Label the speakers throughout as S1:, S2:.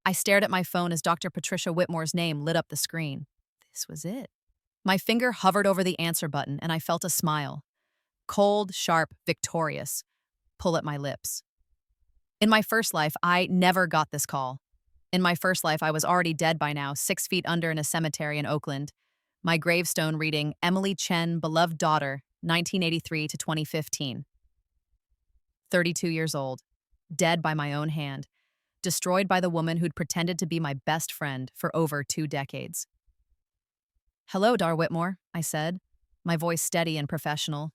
S1: I stared at my phone as Dr. Patricia Whitmore's name lit up the screen. This was it. My finger hovered over the answer button, and I felt a smile. Cold, sharp, victorious. Pull at my lips. In my first life, I never got this call. In my first life, I was already dead by now, 6 feet under in a cemetery in Oakland. My gravestone reading, Emily Chen, beloved daughter, 1983 to 2015. 32 years old, dead by my own hand, destroyed by the woman who'd pretended to be my best friend for over 2 decades. "Hello, Dar Whitmore," I said, my voice steady and professional.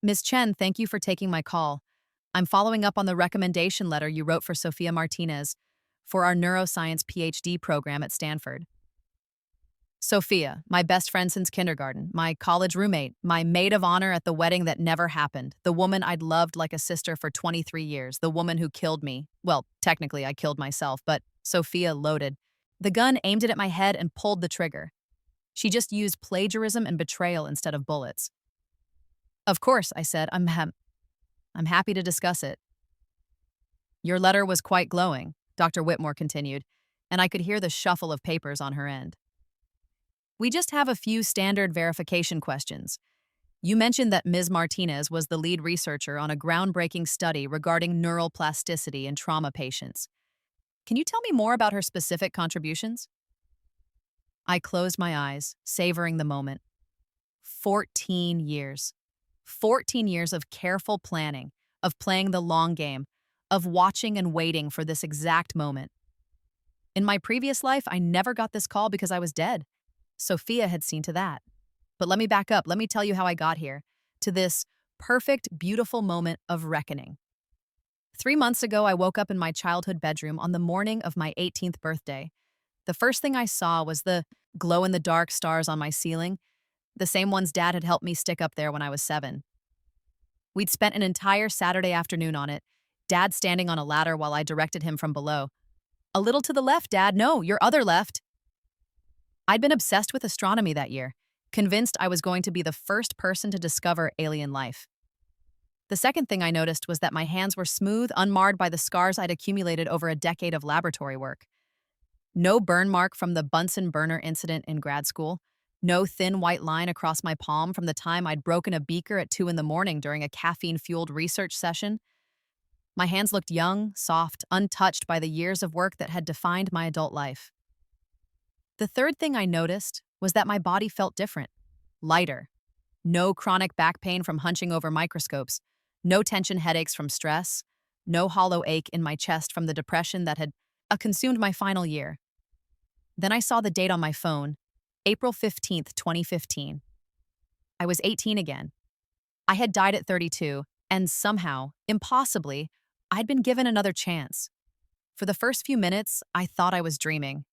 S1: "Ms. Chen, thank you for taking my call. I'm following up on the recommendation letter you wrote for Sophia Martinez for our neuroscience PhD program at Stanford. Sophia, my best friend since kindergarten, my college roommate, my maid of honor at the wedding that never happened, the woman I'd loved like a sister for 23 years, the woman who killed me. Well, technically I killed myself, but Sophia loaded. The gun, aimed it at my head, and pulled the trigger. She just used plagiarism and betrayal instead of bullets." "Of course," I said, I'm happy to discuss it." "Your letter was quite glowing," Dr. Whitmore continued, and I could hear the shuffle of papers on her end. "We just have a few standard verification questions. You mentioned that Ms. Martinez was the lead researcher on a groundbreaking study regarding neural plasticity in trauma patients. Can you tell me more about her specific contributions?" I closed my eyes, savoring the moment. 14 years. 14 years of careful planning, of playing the long game, of watching and waiting for this exact moment. In my previous life, I never got this call because I was dead. Sophia had seen to that. But let me back up. Let me tell you how I got here, to this perfect, beautiful moment of reckoning. 3 months ago, I woke up in my childhood bedroom on the morning of my 18th birthday. The first thing I saw was the glow-in-the-dark stars on my ceiling, the same ones Dad had helped me stick up there when I was 7. We'd spent an entire Saturday afternoon on it, Dad standing on a ladder while I directed him from below. "A little to the left, Dad. No, your other left." I'd been obsessed with astronomy that year, convinced I was going to be the first person to discover alien life. The second thing I noticed was that my hands were smooth, unmarred by the scars I'd accumulated over a decade of laboratory work. No burn mark from the Bunsen burner incident in grad school. No thin white line across my palm from the time I'd broken a beaker at 2 in the morning during a caffeine-fueled research session. My hands looked young, soft, untouched by the years of work that had defined my adult life. The third thing I noticed was that my body felt different, lighter. No chronic back pain from hunching over microscopes, no tension headaches from stress, no hollow ache in my chest from the depression that had consumed my final year. Then I saw the date on my phone, April 15th, 2015. I was 18 again. I had died at 32, and somehow, impossibly, I'd been given another chance. For the first few minutes, I thought I was dreaming.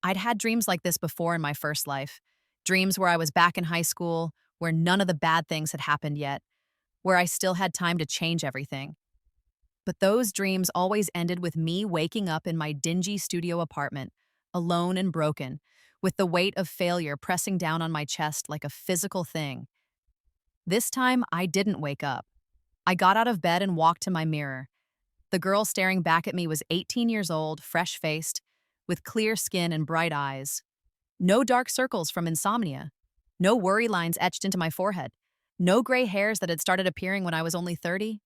S1: I'd had dreams like this before in my first life. Dreams where I was back in high school, where none of the bad things had happened yet, where I still had time to change everything. But those dreams always ended with me waking up in my dingy studio apartment, alone and broken, with the weight of failure pressing down on my chest like a physical thing. This time, I didn't wake up. I got out of bed and walked to my mirror. The girl staring back at me was 18 years old, fresh-faced, with clear skin and bright eyes. No dark circles from insomnia. No worry lines etched into my forehead. No gray hairs that had started appearing when I was only 30.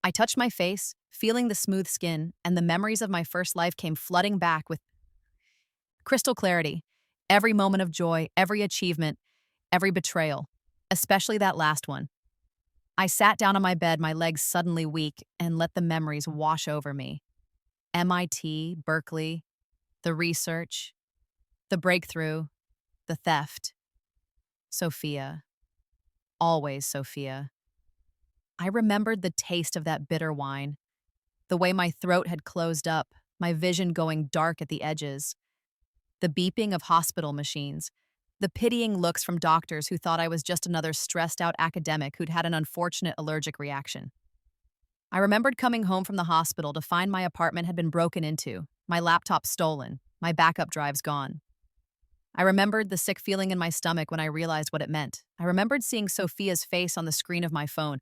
S1: I touched my face, feeling the smooth skin, and the memories of my first life came flooding back with crystal clarity. Every moment of joy, every achievement, every betrayal, especially that last one. I sat down on my bed, my legs suddenly weak, and let the memories wash over me. MIT, Berkeley, the research, the breakthrough, the theft. Sophia. Always Sophia. I remembered the taste of that bitter wine, the way my throat had closed up, my vision going dark at the edges, the beeping of hospital machines, the pitying looks from doctors who thought I was just another stressed-out academic who'd had an unfortunate allergic reaction. I remembered coming home from the hospital to find my apartment had been broken into, my laptop stolen, my backup drives gone. I remembered the sick feeling in my stomach when I realized what it meant. I remembered seeing Sophia's face on the screen of my phone,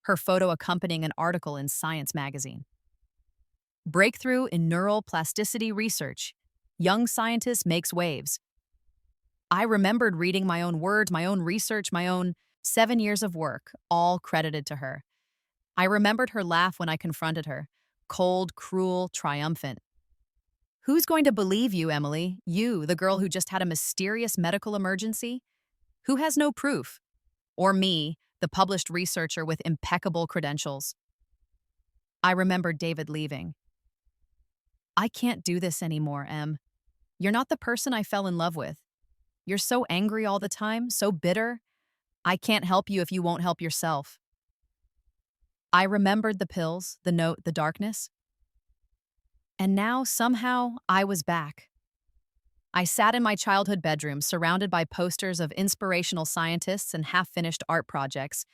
S1: her photo accompanying an article in Science magazine. Breakthrough in neural plasticity research. Young scientist makes waves. I remembered reading my own words, my own research, my own 7 years of work, all credited to her. I remembered her laugh when I confronted her. Cold, cruel, triumphant. Who's going to believe you, Emily? You, the girl who just had a mysterious medical emergency? Who has no proof? Or me, the published researcher with impeccable credentials? I remembered David leaving. I can't do this anymore, Em. You're not the person I fell in love with. You're so angry all the time, so bitter. I can't help you if you won't help yourself. I remembered the pills, the note, the darkness. And now, somehow, I was back. I sat in my childhood bedroom, surrounded by posters of inspirational scientists and half-finished art projects,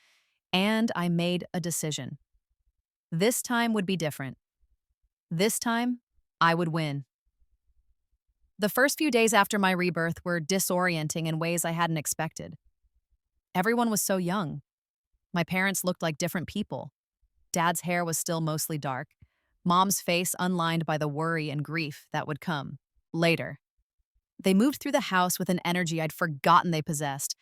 S1: and I made a decision. This time would be different. This time, I would win. The first few days after my rebirth were disorienting in ways I hadn't expected. Everyone was so young. My parents looked like different people. Dad's hair was still mostly dark. Mom's face unlined by the worry and grief that would come later. They moved through the house with an energy I'd forgotten they possessed,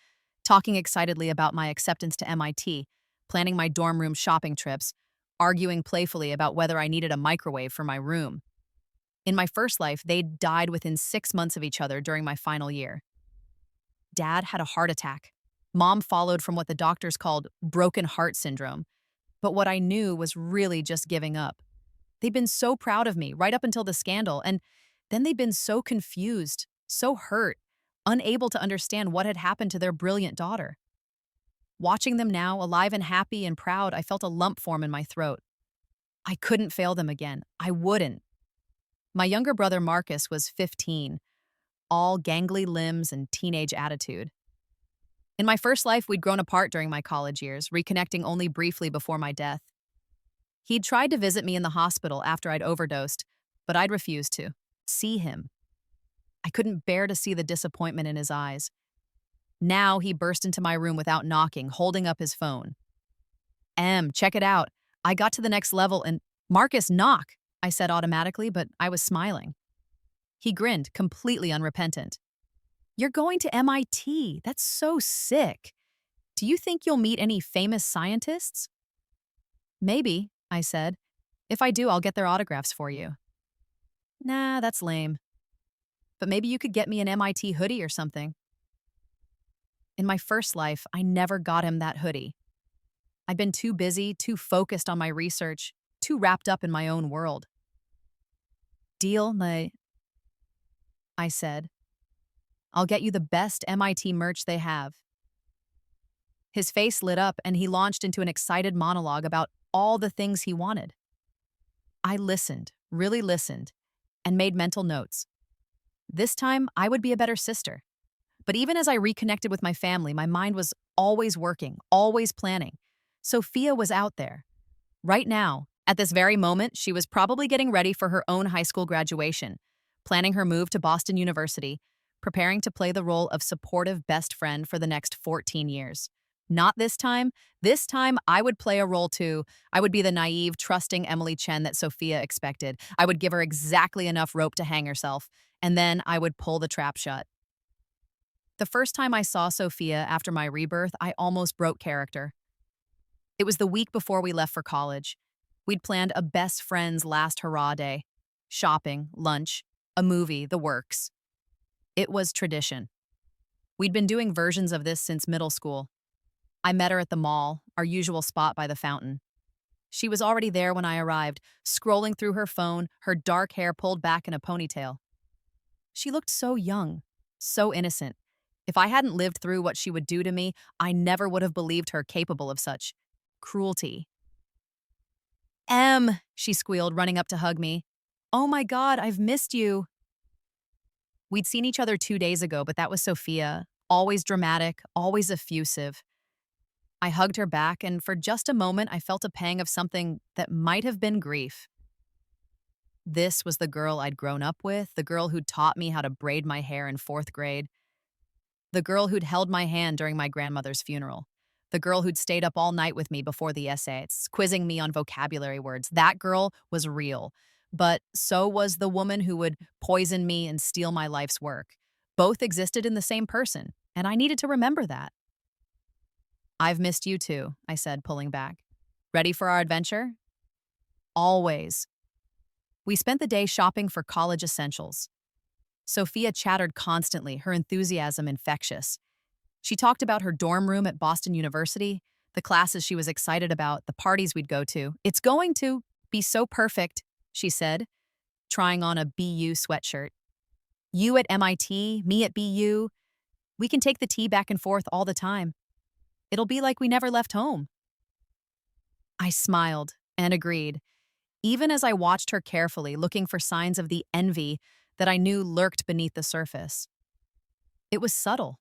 S1: talking excitedly about my acceptance to MIT, planning my dorm room shopping trips, arguing playfully about whether I needed a microwave for my room. In my first life, they'd died within 6 months of each other during my final year. Dad had a heart attack. Mom followed from what the doctors called broken heart syndrome, but what I knew was really just giving up. They'd been so proud of me right up until the scandal, and then they'd been so confused, so hurt, unable to understand what had happened to their brilliant daughter. Watching them now, alive and happy and proud, I felt a lump form in my throat. I couldn't fail them again. I wouldn't. My younger brother Marcus was 15, all gangly limbs and teenage attitude. In my first life, we'd grown apart during my college years, reconnecting only briefly before my death. He'd tried to visit me in the hospital after I'd overdosed, but I'd refused to see him. I couldn't bear to see the disappointment in his eyes. Now he burst into my room without knocking, holding up his phone. Check it out. I got to the next level and Marcus, knock, I said automatically, but I was smiling. He grinned, completely unrepentant. You're going to MIT. That's so sick. Do you think you'll meet any famous scientists? Maybe, I said. If I do, I'll get their autographs for you. Nah, that's lame. But maybe you could get me an MIT hoodie or something. In my first life, I never got him that hoodie. I'd been too busy, too focused on my research, too wrapped up in my own world. Deal, I said. I'll get you the best MIT merch they have. His face lit up and he launched into an excited monologue about all the things he wanted. I listened, really listened, and made mental notes. This time, I would be a better sister. But even as I reconnected with my family, my mind was always working, always planning. Sophia was out there. Right now, at this very moment, she was probably getting ready for her own high school graduation, planning her move to Boston University, preparing to play the role of supportive best friend for the next 14 years. Not this time. This time, I would play a role too. I would be the naive, trusting Emily Chen that Sophia expected. I would give her exactly enough rope to hang herself, and then I would pull the trap shut. The first time I saw Sophia after my rebirth, I almost broke character. It was the week before we left for college. We'd planned a best friend's last hurrah day. Shopping, lunch, a movie, the works. It was tradition. We'd been doing versions of this since middle school. I met her at the mall, our usual spot by the fountain. She was already there when I arrived, scrolling through her phone, her dark hair pulled back in a ponytail. She looked so young, so innocent. If I hadn't lived through what she would do to me, I never would have believed her capable of such cruelty. She squealed, running up to hug me. Oh my God, I've missed you. We'd seen each other 2 days ago, but that was Sophia, always dramatic, always effusive. I hugged her back, and for just a moment, I felt a pang of something that might have been grief. This was the girl I'd grown up with, the girl who'd taught me how to braid my hair in 4th grade, the girl who'd held my hand during my grandmother's funeral, the girl who'd stayed up all night with me before the essays, quizzing me on vocabulary words. That girl was real, But so was the woman who would poison me and steal my life's work. Both existed in the same person, and I needed to remember that. I've missed you too, I said, pulling back. Ready for our adventure? Always. We spent the day shopping for college essentials. Sophia chattered constantly, her enthusiasm infectious. She talked about her dorm room at Boston University, the classes she was excited about, the parties we'd go to. It's going to be so perfect, she said, trying on a BU sweatshirt. You at MIT, me at BU. We can take the tea back and forth all the time. It'll be like we never left home. I smiled and agreed, even as I watched her carefully, looking for signs of the envy that I knew lurked beneath the surface. It was subtle.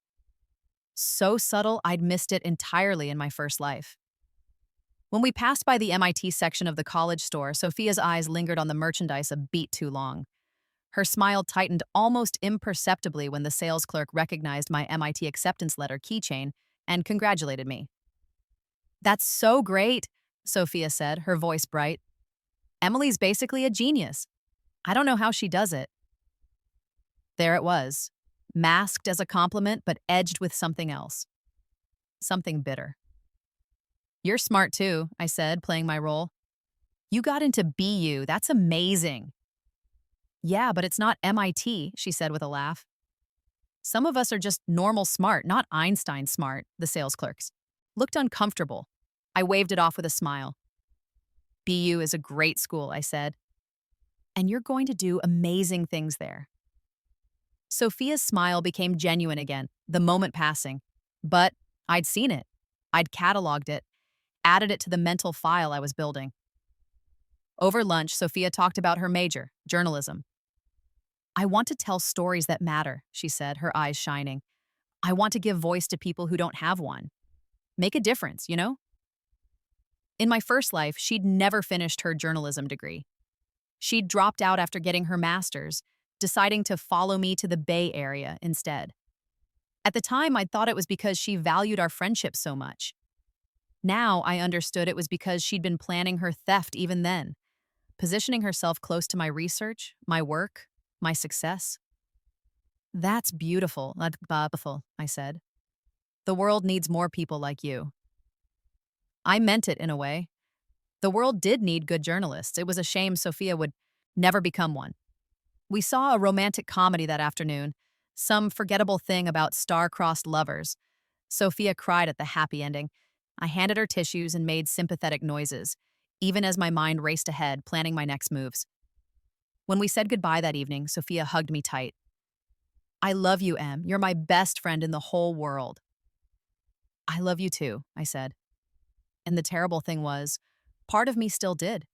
S1: So subtle, I'd missed it entirely in my first life. When we passed by the MIT section of the college store, Sophia's eyes lingered on the merchandise a beat too long. Her smile tightened almost imperceptibly when the sales clerk recognized my MIT acceptance letter keychain and congratulated me. That's so great, Sophia said, her voice bright. Emily's basically a genius. I don't know how she does it. There it was, masked as a compliment but edged with something else. Something bitter. You're smart too, I said, playing my role. You got into BU, that's amazing. Yeah, but it's not MIT, she said with a laugh. Some of us are just normal smart, not Einstein smart, the sales clerks. Looked uncomfortable. I waved it off with a smile. BU is a great school, I said. And you're going to do amazing things there. Sophia's smile became genuine again, the moment passing. But I'd seen it. I'd cataloged it, added it to the mental file I was building. Over lunch, Sophia talked about her major, journalism. I want to tell stories that matter, she said, her eyes shining. I want to give voice to people who don't have one. Make a difference, you know? In my first life, she'd never finished her journalism degree. She'd dropped out after getting her master's, deciding to follow me to the Bay Area instead. At the time, I'd thought it was because she valued our friendship so much. Now I understood it was because she'd been planning her theft even then, positioning herself close to my research, my work, my success. That's beautiful, I said. The world needs more people like you. I meant it in a way. The world did need good journalists. It was a shame Sophia would never become one. We saw a romantic comedy that afternoon, some forgettable thing about star-crossed lovers. Sophia cried at the happy ending. I handed her tissues and made sympathetic noises, even as my mind raced ahead, planning my next moves. When we said goodbye that evening, Sophia hugged me tight. I love you, Em. You're my best friend in the whole world. I love you too, I said. And the terrible thing was, part of me still did.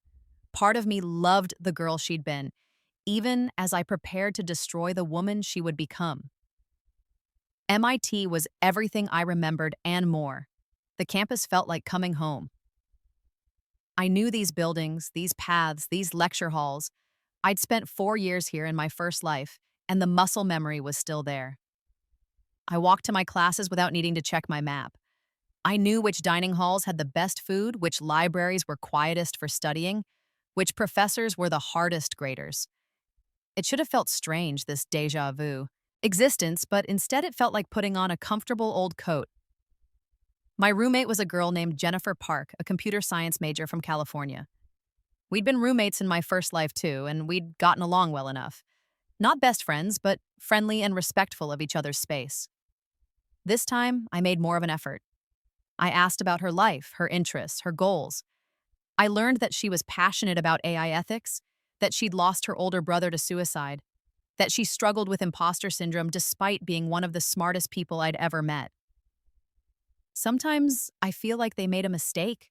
S1: Part of me loved the girl she'd been, even as I prepared to destroy the woman she would become. MIT was everything I remembered and more. The campus felt like coming home. I knew these buildings, these paths, these lecture halls. I'd spent 4 years here in my first life, and the muscle memory was still there. I walked to my classes without needing to check my map. I knew which dining halls had the best food, which libraries were quietest for studying, which professors were the hardest graders. It should have felt strange, this déjà vu existence, but instead it felt like putting on a comfortable old coat. My roommate was a girl named Jennifer Park, a computer science major from California. We'd been roommates in my first life too, and we'd gotten along well enough. Not best friends, but friendly and respectful of each other's space. This time, I made more of an effort. I asked about her life, her interests, her goals. I learned that she was passionate about AI ethics, that she'd lost her older brother to suicide, that she struggled with imposter syndrome despite being one of the smartest people I'd ever met. Sometimes I feel like they made a mistake,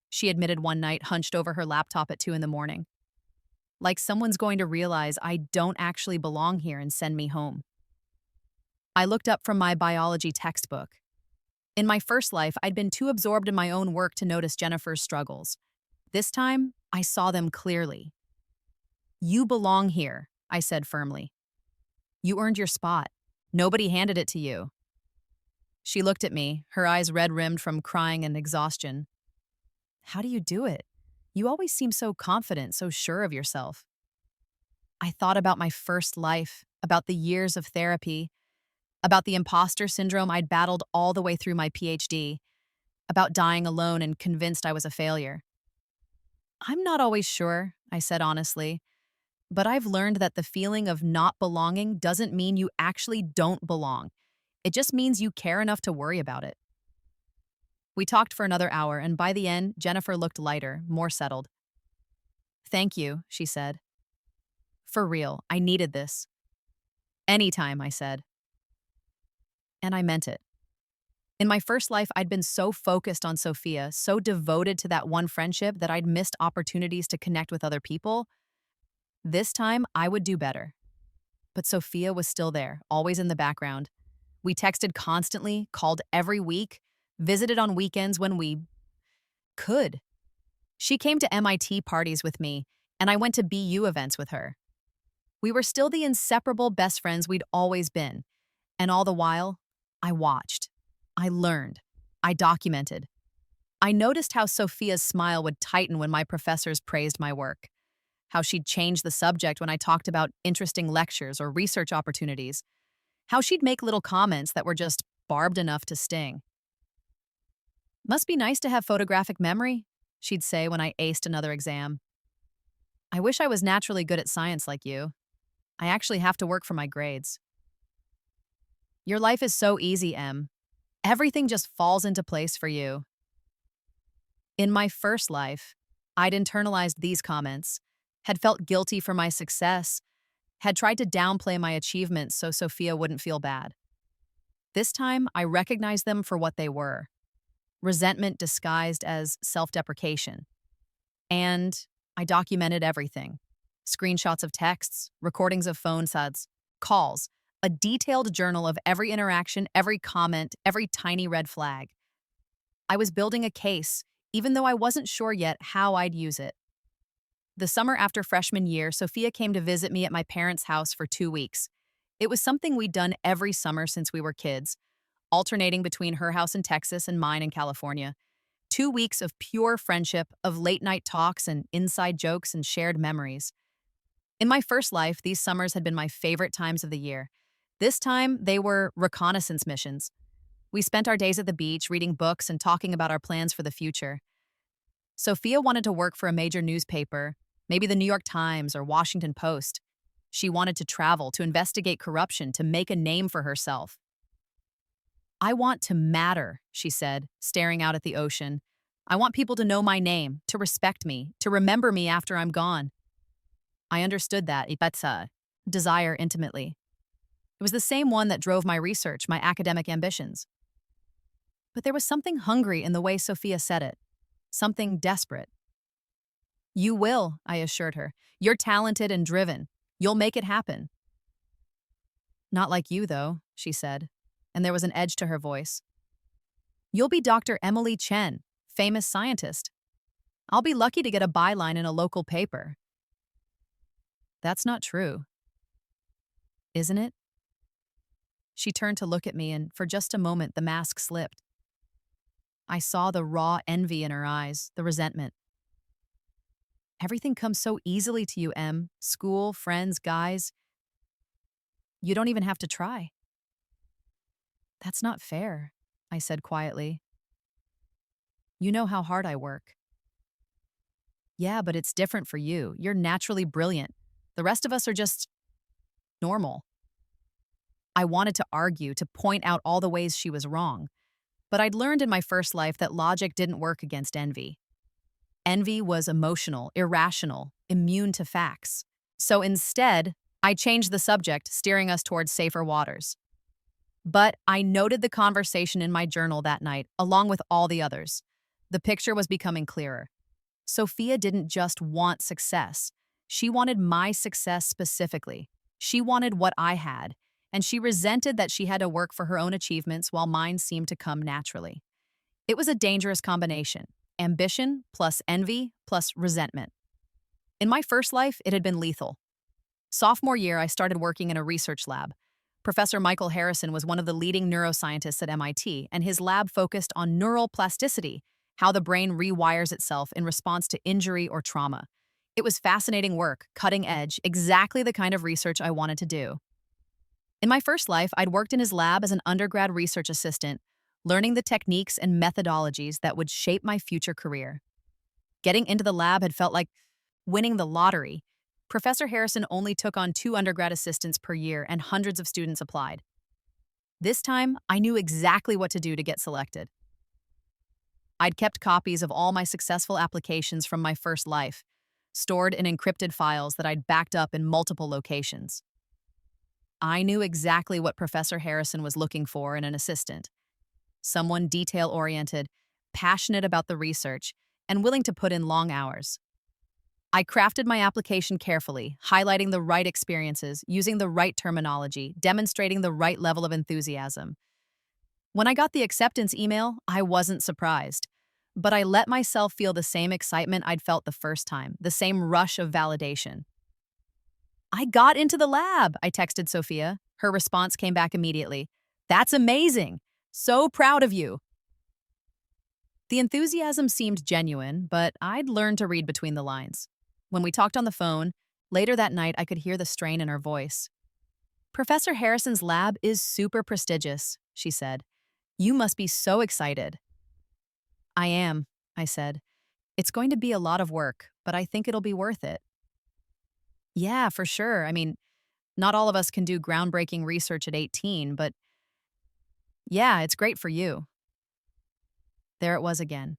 S1: she admitted one night, hunched over her laptop at 2 a.m. Like someone's going to realize I don't actually belong here and send me home. I looked up from my biology textbook. In my first life, I'd been too absorbed in my own work to notice Jennifer's struggles. This time, I saw them clearly. You belong here, I said firmly. You earned your spot. Nobody handed it to you. She looked at me, her eyes red-rimmed from crying and exhaustion. How do you do it? You always seem so confident, so sure of yourself. I thought about my first life, about the years of therapy, about the imposter syndrome I'd battled all the way through my PhD, about dying alone and convinced I was a failure. I'm not always sure, I said honestly, but I've learned that the feeling of not belonging doesn't mean you actually don't belong. It just means you care enough to worry about it. We talked for another hour, and by the end, Jennifer looked lighter, more settled. Thank you, she said. For real, I needed this. Anytime, I said. And I meant it. In my first life, I'd been so focused on Sophia, so devoted to that one friendship that I'd missed opportunities to connect with other people. This time, I would do better. But Sophia was still there, always in the background. We texted constantly, called every week, visited on weekends when we could. She came to MIT parties with me, and I went to BU events with her. We were still the inseparable best friends we'd always been. And all the while, I watched. I learned. I documented. I noticed how Sophia's smile would tighten when my professors praised my work, how she'd change the subject when I talked about interesting lectures or research opportunities, how she'd make little comments that were just barbed enough to sting. Must be nice to have photographic memory, she'd say when I aced another exam. I wish I was naturally good at science like you. I actually have to work for my grades. Your life is so easy, Em. Everything just falls into place for you. In my first life, I'd internalized these comments, had felt guilty for my success, had tried to downplay my achievements so Sophia wouldn't feel bad. This time, I recognized them for what they were: resentment disguised as self-deprecation. And I documented everything: screenshots of texts, recordings of phone suds, calls, a detailed journal of every interaction, every comment, every tiny red flag. I was building a case, even though I wasn't sure yet how I'd use it. The summer after freshman year, Sophia came to visit me at my parents' house for 2 weeks. It was something we'd done every summer since we were kids, alternating between her house in Texas and mine in California. 2 weeks of pure friendship, of late-night talks and inside jokes and shared memories. In my first life, these summers had been my favorite times of the year. This time, they were reconnaissance missions. We spent our days at the beach, reading books and talking about our plans for the future. Sophia wanted to work for a major newspaper, maybe the New York Times or Washington Post. She wanted to travel, to investigate corruption, to make a name for herself. I want to matter, she said, staring out at the ocean. I want people to know my name, to respect me, to remember me after I'm gone. I understood that desire intimately. It was the same one that drove my research, my academic ambitions. But there was something hungry in the way Sophia said it, something desperate. You will, I assured her. You're talented and driven. You'll make it happen. Not like you, though, she said, and there was an edge to her voice. You'll be Dr. Emily Chen, famous scientist. I'll be lucky to get a byline in a local paper. That's not true. Isn't it? She turned to look at me, and for just a moment the mask slipped. I saw the raw envy in her eyes, the resentment. Everything comes so easily to you, Em. School, friends, guys. You don't even have to try. That's not fair, I said quietly. You know how hard I work. Yeah, but it's different for you. You're naturally brilliant. The rest of us are just normal. I wanted to argue, to point out all the ways she was wrong. But I'd learned in my first life that logic didn't work against envy. Envy was emotional, irrational, immune to facts. So instead, I changed the subject, steering us towards safer waters. But I noted the conversation in my journal that night, along with all the others. The picture was becoming clearer. Sophia didn't just want success. She wanted my success specifically. She wanted what I had, and she resented that she had to work for her own achievements while mine seemed to come naturally. It was a dangerous combination: ambition plus envy plus resentment. In my first life, it had been lethal. Sophomore year, I started working in a research lab. Professor Michael Harrison was one of the leading neuroscientists at MIT, and his lab focused on neural plasticity, how the brain rewires itself in response to injury or trauma. It was fascinating work, cutting edge, exactly the kind of research I wanted to do. In my first life, I'd worked in his lab as an undergrad research assistant, learning the techniques and methodologies that would shape my future career. Getting into the lab had felt like winning the lottery. Professor Harrison only took on 2 undergrad assistants per year, and hundreds of students applied. This time, I knew exactly what to do to get selected. I'd kept copies of all my successful applications from my first life, stored in encrypted files that I'd backed up in multiple locations. I knew exactly what Professor Harrison was looking for in an assistant: someone detail-oriented, passionate about the research, and willing to put in long hours. I crafted my application carefully, highlighting the right experiences, using the right terminology, demonstrating the right level of enthusiasm. When I got the acceptance email, I wasn't surprised. But I let myself feel the same excitement I'd felt the first time, the same rush of validation. "I got into the lab," I texted Sophia. Her response came back immediately. "That's amazing! So proud of you!" The enthusiasm seemed genuine, but I'd learned to read between the lines. When we talked on the phone, later that night I could hear the strain in her voice. "Professor Harrison's lab is super prestigious," she said. "You must be so excited." "I am," I said. "It's going to be a lot of work, but I think it'll be worth it." "Yeah, for sure. I mean, not all of us can do groundbreaking research at 18, but yeah, it's great for you." There it was again.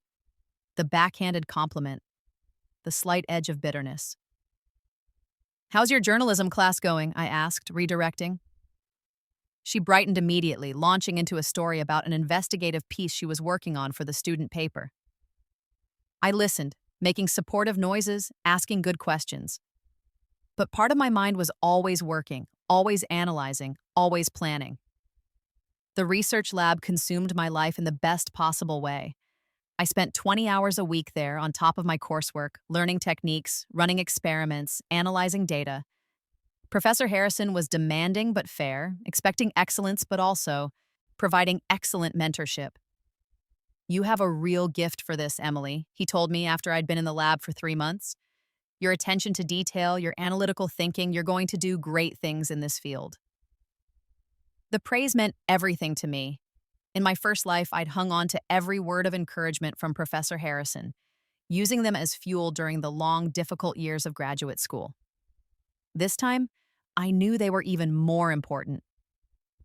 S1: The backhanded compliment, the slight edge of bitterness. "How's your journalism class going?" I asked, redirecting. She brightened immediately, launching into a story about an investigative piece she was working on for the student paper. I listened, making supportive noises, asking good questions. But part of my mind was always working, always analyzing, always planning. The research lab consumed my life in the best possible way. I spent 20 hours a week there on top of my coursework, learning techniques, running experiments, analyzing data. Professor Harrison was demanding but fair, expecting excellence but also providing excellent mentorship. "You have a real gift for this, Emily," he told me after I'd been in the lab for 3 months. "Your attention to detail, your analytical thinking, you're going to do great things in this field." The praise meant everything to me. In my first life, I'd hung on to every word of encouragement from Professor Harrison, using them as fuel during the long, difficult years of graduate school. This time, I knew they were even more important,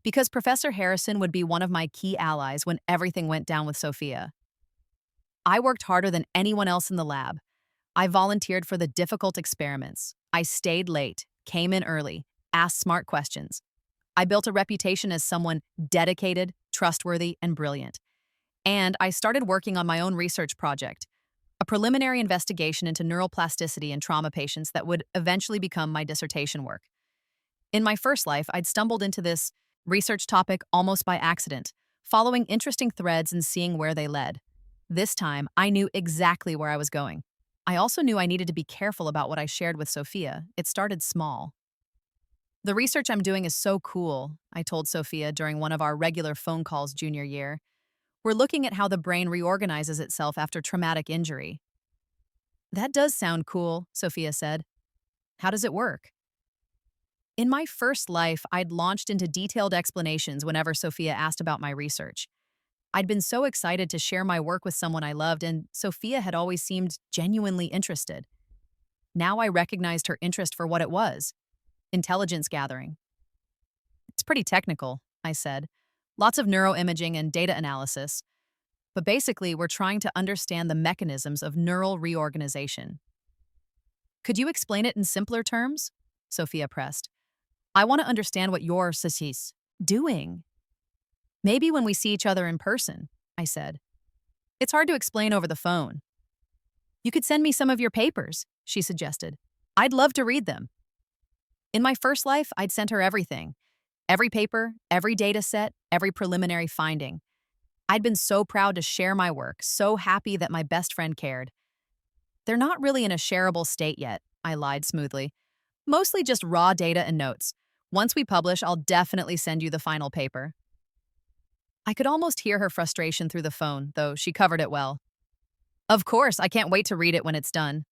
S1: because Professor Harrison would be one of my key allies when everything went down with Sophia. I worked harder than anyone else in the lab. I volunteered for the difficult experiments. I stayed late, came in early, asked smart questions. I built a reputation as someone dedicated, trustworthy, and brilliant. And I started working on my own research project, a preliminary investigation into neuroplasticity in trauma patients that would eventually become my dissertation work. In my first life, I'd stumbled into this research topic almost by accident, following interesting threads and seeing where they led. This time, I knew exactly where I was going. I also knew I needed to be careful about what I shared with Sophia. It started small. "The research I'm doing is so cool," I told Sophia during one of our regular phone calls junior year. "We're looking at how the brain reorganizes itself after traumatic injury." "That does sound cool," Sophia said. "How does it work?" In my first life, I'd launched into detailed explanations whenever Sophia asked about my research. I'd been so excited to share my work with someone I loved, and Sophia had always seemed genuinely interested. Now I recognized her interest for what it was: intelligence gathering. "It's pretty technical," I said. "Lots of neuroimaging and data analysis. But basically, we're trying to understand the mechanisms of neural reorganization." "Could you explain it in simpler terms?" Sophia pressed. "I want to understand what you're doing." "Maybe when we see each other in person," I said. "It's hard to explain over the phone." "You could send me some of your papers," she suggested. "I'd love to read them." In my first life, I'd sent her everything: every paper, every data set, every preliminary finding. I'd been so proud to share my work, so happy that my best friend cared. "They're not really in a shareable state yet," I lied smoothly. "Mostly just raw data and notes. Once we publish, I'll definitely send you the final paper." I could almost hear her frustration through the phone, though she covered it well. "Of course, I can't wait to read it when it's done."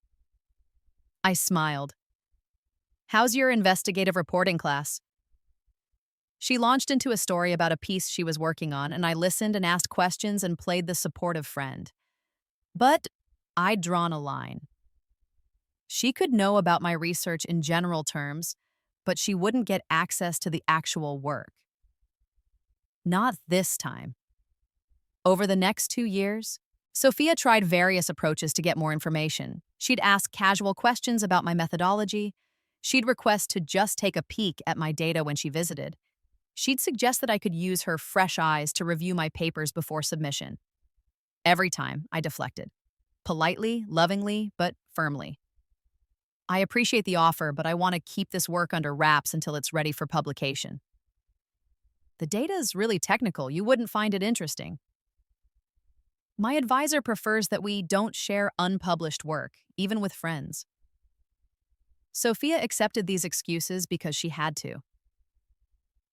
S1: I smiled. How's your investigative reporting class? She launched into a story about a piece she was working on, and I listened and asked questions and played the supportive friend. But I'd drawn a line. She could know about my research in general terms, but she wouldn't get access to the actual work. Not this time. Over the next 2 years, Sophia tried various approaches to get more information. She'd ask casual questions about my methodology. She'd request to just take a peek at my data when she visited. She'd suggest that I could use her fresh eyes to review my papers before submission. Every time, I deflected. Politely, lovingly, but firmly. I appreciate the offer, but I want to keep this work under wraps until it's ready for publication. The data is really technical. You wouldn't find it interesting. My advisor prefers that we don't share unpublished work, even with friends. Sophia accepted these excuses because she had to.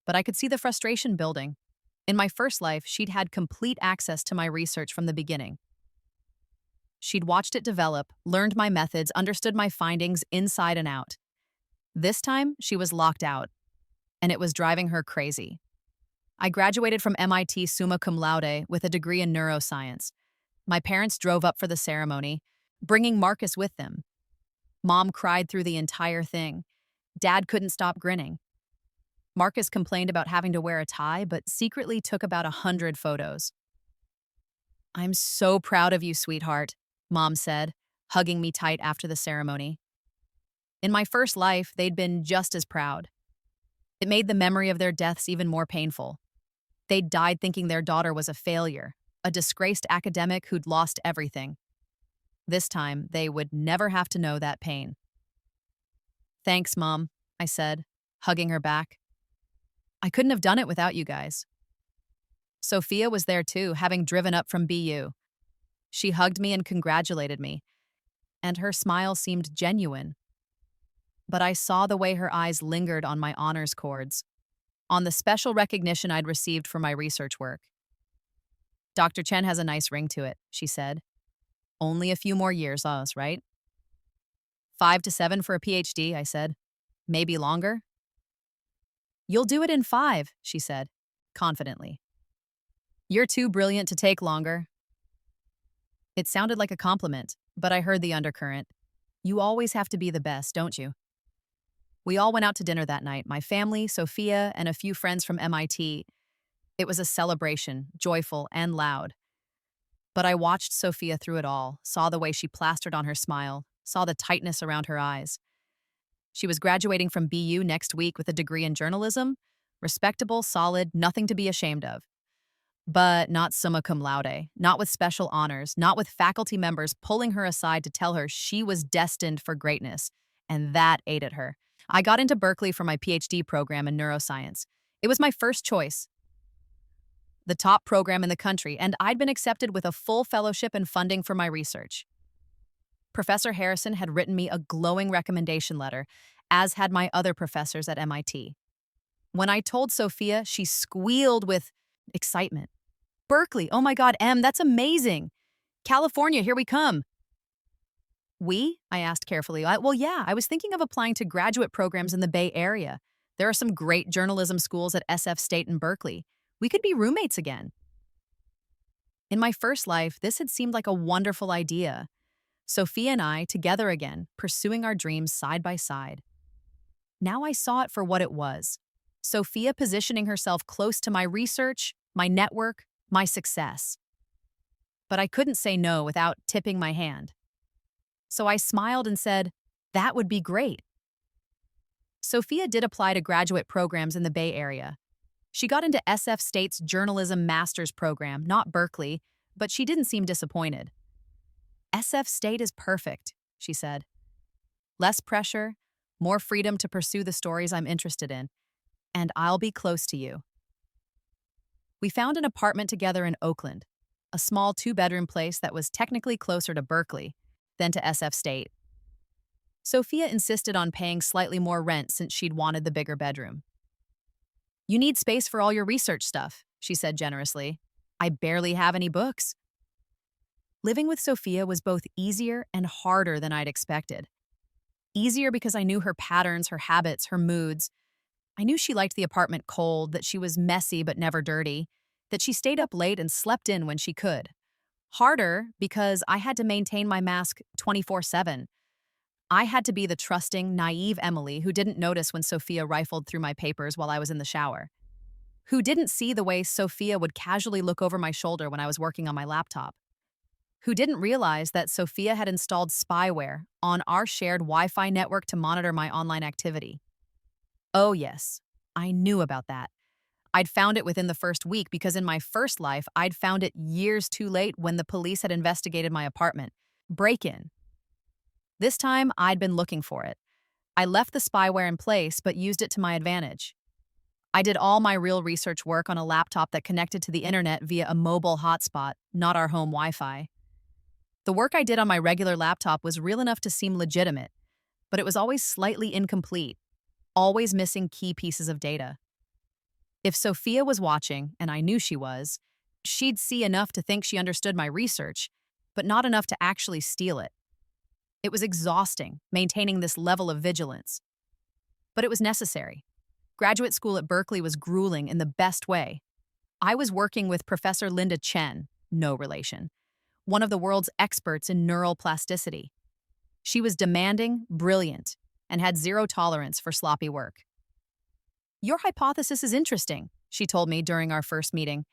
S1: But I could see the frustration building. In my first life, she'd had complete access to my research from the beginning. She'd watched it develop, learned my methods, understood my findings inside and out. This time, she was locked out, and it was driving her crazy. I graduated from MIT summa cum laude with a degree in neuroscience. My parents drove up for the ceremony, bringing Marcus with them. Mom cried through the entire thing. Dad couldn't stop grinning. Marcus complained about having to wear a tie, but secretly took about 100 photos. "I'm so proud of you, sweetheart," Mom said, hugging me tight after the ceremony. In my first life, they'd been just as proud. It made the memory of their deaths even more painful. They'd died thinking their daughter was a failure, a disgraced academic who'd lost everything. This time, they would never have to know that pain. "Thanks, Mom," I said, hugging her back. "I couldn't have done it without you guys." Sophia was there too, having driven up from BU. She hugged me and congratulated me, and her smile seemed genuine. But I saw the way her eyes lingered on my honors cords, on the special recognition I'd received for my research work. "Dr. Chen has a nice ring to it," she said. "Only a few more years, us, right?" 5 to 7 for a PhD, I said. "Maybe longer?" "You'll do it in 5, she said, confidently. "You're too brilliant to take longer." It sounded like a compliment, but I heard the undercurrent. You always have to be the best, don't you? We all went out to dinner that night, my family, Sophia, and a few friends from MIT. It was a celebration, joyful and loud. But I watched Sophia through it all, saw the way she plastered on her smile, saw the tightness around her eyes. She was graduating from BU next week with a degree in journalism. Respectable, solid, nothing to be ashamed of. But not summa cum laude, not with special honors, not with faculty members pulling her aside to tell her she was destined for greatness. And that ate at her. I got into Berkeley for my PhD program in neuroscience. It was my first choice, the top program in the country, and I'd been accepted with a full fellowship and funding for my research. Professor Harrison had written me a glowing recommendation letter, as had my other professors at MIT. When I told Sophia, she squealed with excitement. "Berkeley, oh my God, Em, that's amazing. California, here we come." "We?" I asked carefully. Well, yeah, I was thinking of applying to graduate programs in the Bay Area. There are some great journalism schools at SF State and Berkeley. We could be roommates again. In my first life, this had seemed like a wonderful idea. Sophia and I, together again, pursuing our dreams side by side. Now I saw it for what it was. Sophia positioning herself close to my research, my network, my success. But I couldn't say no without tipping my hand. So I smiled and said, "That would be great." Sophia did apply to graduate programs in the Bay Area. She got into SF State's journalism master's program, not Berkeley, but she didn't seem disappointed. "SF State is perfect," she said. "Less pressure, more freedom to pursue the stories I'm interested in, and I'll be close to you." We found an apartment together in Oakland, a small 2-bedroom place that was technically closer to Berkeley than to SF State. Sophia insisted on paying slightly more rent since she'd wanted the bigger bedroom. "You need space for all your research stuff," she said generously. "I barely have any books." Living with Sophia was both easier and harder than I'd expected. Easier because I knew her patterns, her habits, her moods. I knew she liked the apartment cold, that she was messy but never dirty, that she stayed up late and slept in when she could. Harder because I had to maintain my mask 24/7. I had to be the trusting, naive Emily who didn't notice when Sophia rifled through my papers while I was in the shower, who didn't see the way Sophia would casually look over my shoulder when I was working on my laptop, who didn't realize that Sophia had installed spyware on our shared Wi-Fi network to monitor my online activity. Oh yes, I knew about that. I'd found it within the first week because in my first life, I'd found it years too late when the police had investigated my apartment. Break-in. This time, I'd been looking for it. I left the spyware in place but used it to my advantage. I did all my real research work on a laptop that connected to the internet via a mobile hotspot, not our home Wi-Fi. The work I did on my regular laptop was real enough to seem legitimate, but it was always slightly incomplete, always missing key pieces of data. If Sophia was watching, and I knew she was, she'd see enough to think she understood my research, but not enough to actually steal it. It was exhausting, maintaining this level of vigilance. But it was necessary. Graduate school at Berkeley was grueling in the best way. I was working with Professor Linda Chen, no relation, one of the world's experts in neural plasticity. She was demanding, brilliant, and had zero tolerance for sloppy work. "Your hypothesis is interesting," she told me during our first meeting,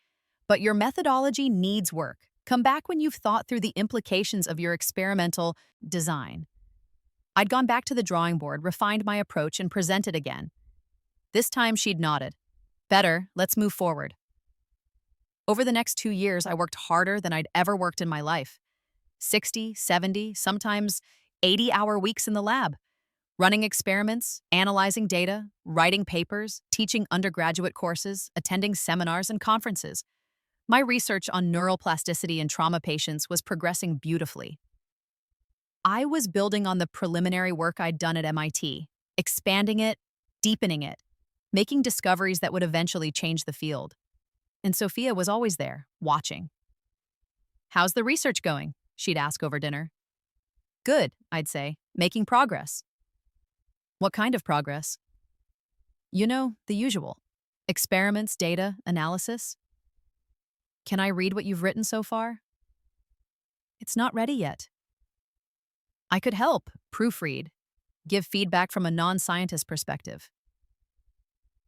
S1: "but your methodology needs work. Come back when you've thought through the implications of your experimental design." I'd gone back to the drawing board, refined my approach, and presented again. This time she'd nodded. "Better, let's move forward." Over the next 2 years, I worked harder than I'd ever worked in my life. 60, 70, sometimes 80-hour weeks in the lab, running experiments, analyzing data, writing papers, teaching undergraduate courses, attending seminars and conferences. My research on neuroplasticity in trauma patients was progressing beautifully. I was building on the preliminary work I'd done at MIT, expanding it, deepening it, making discoveries that would eventually change the field. And Sophia was always there, watching. "How's the research going?" she'd ask over dinner. "Good," I'd say, "making progress." "What kind of progress?" "You know, the usual. Experiments, data, analysis." "Can I read what you've written so far?" "It's not ready yet." "I could help, proofread, give feedback from a non-scientist perspective."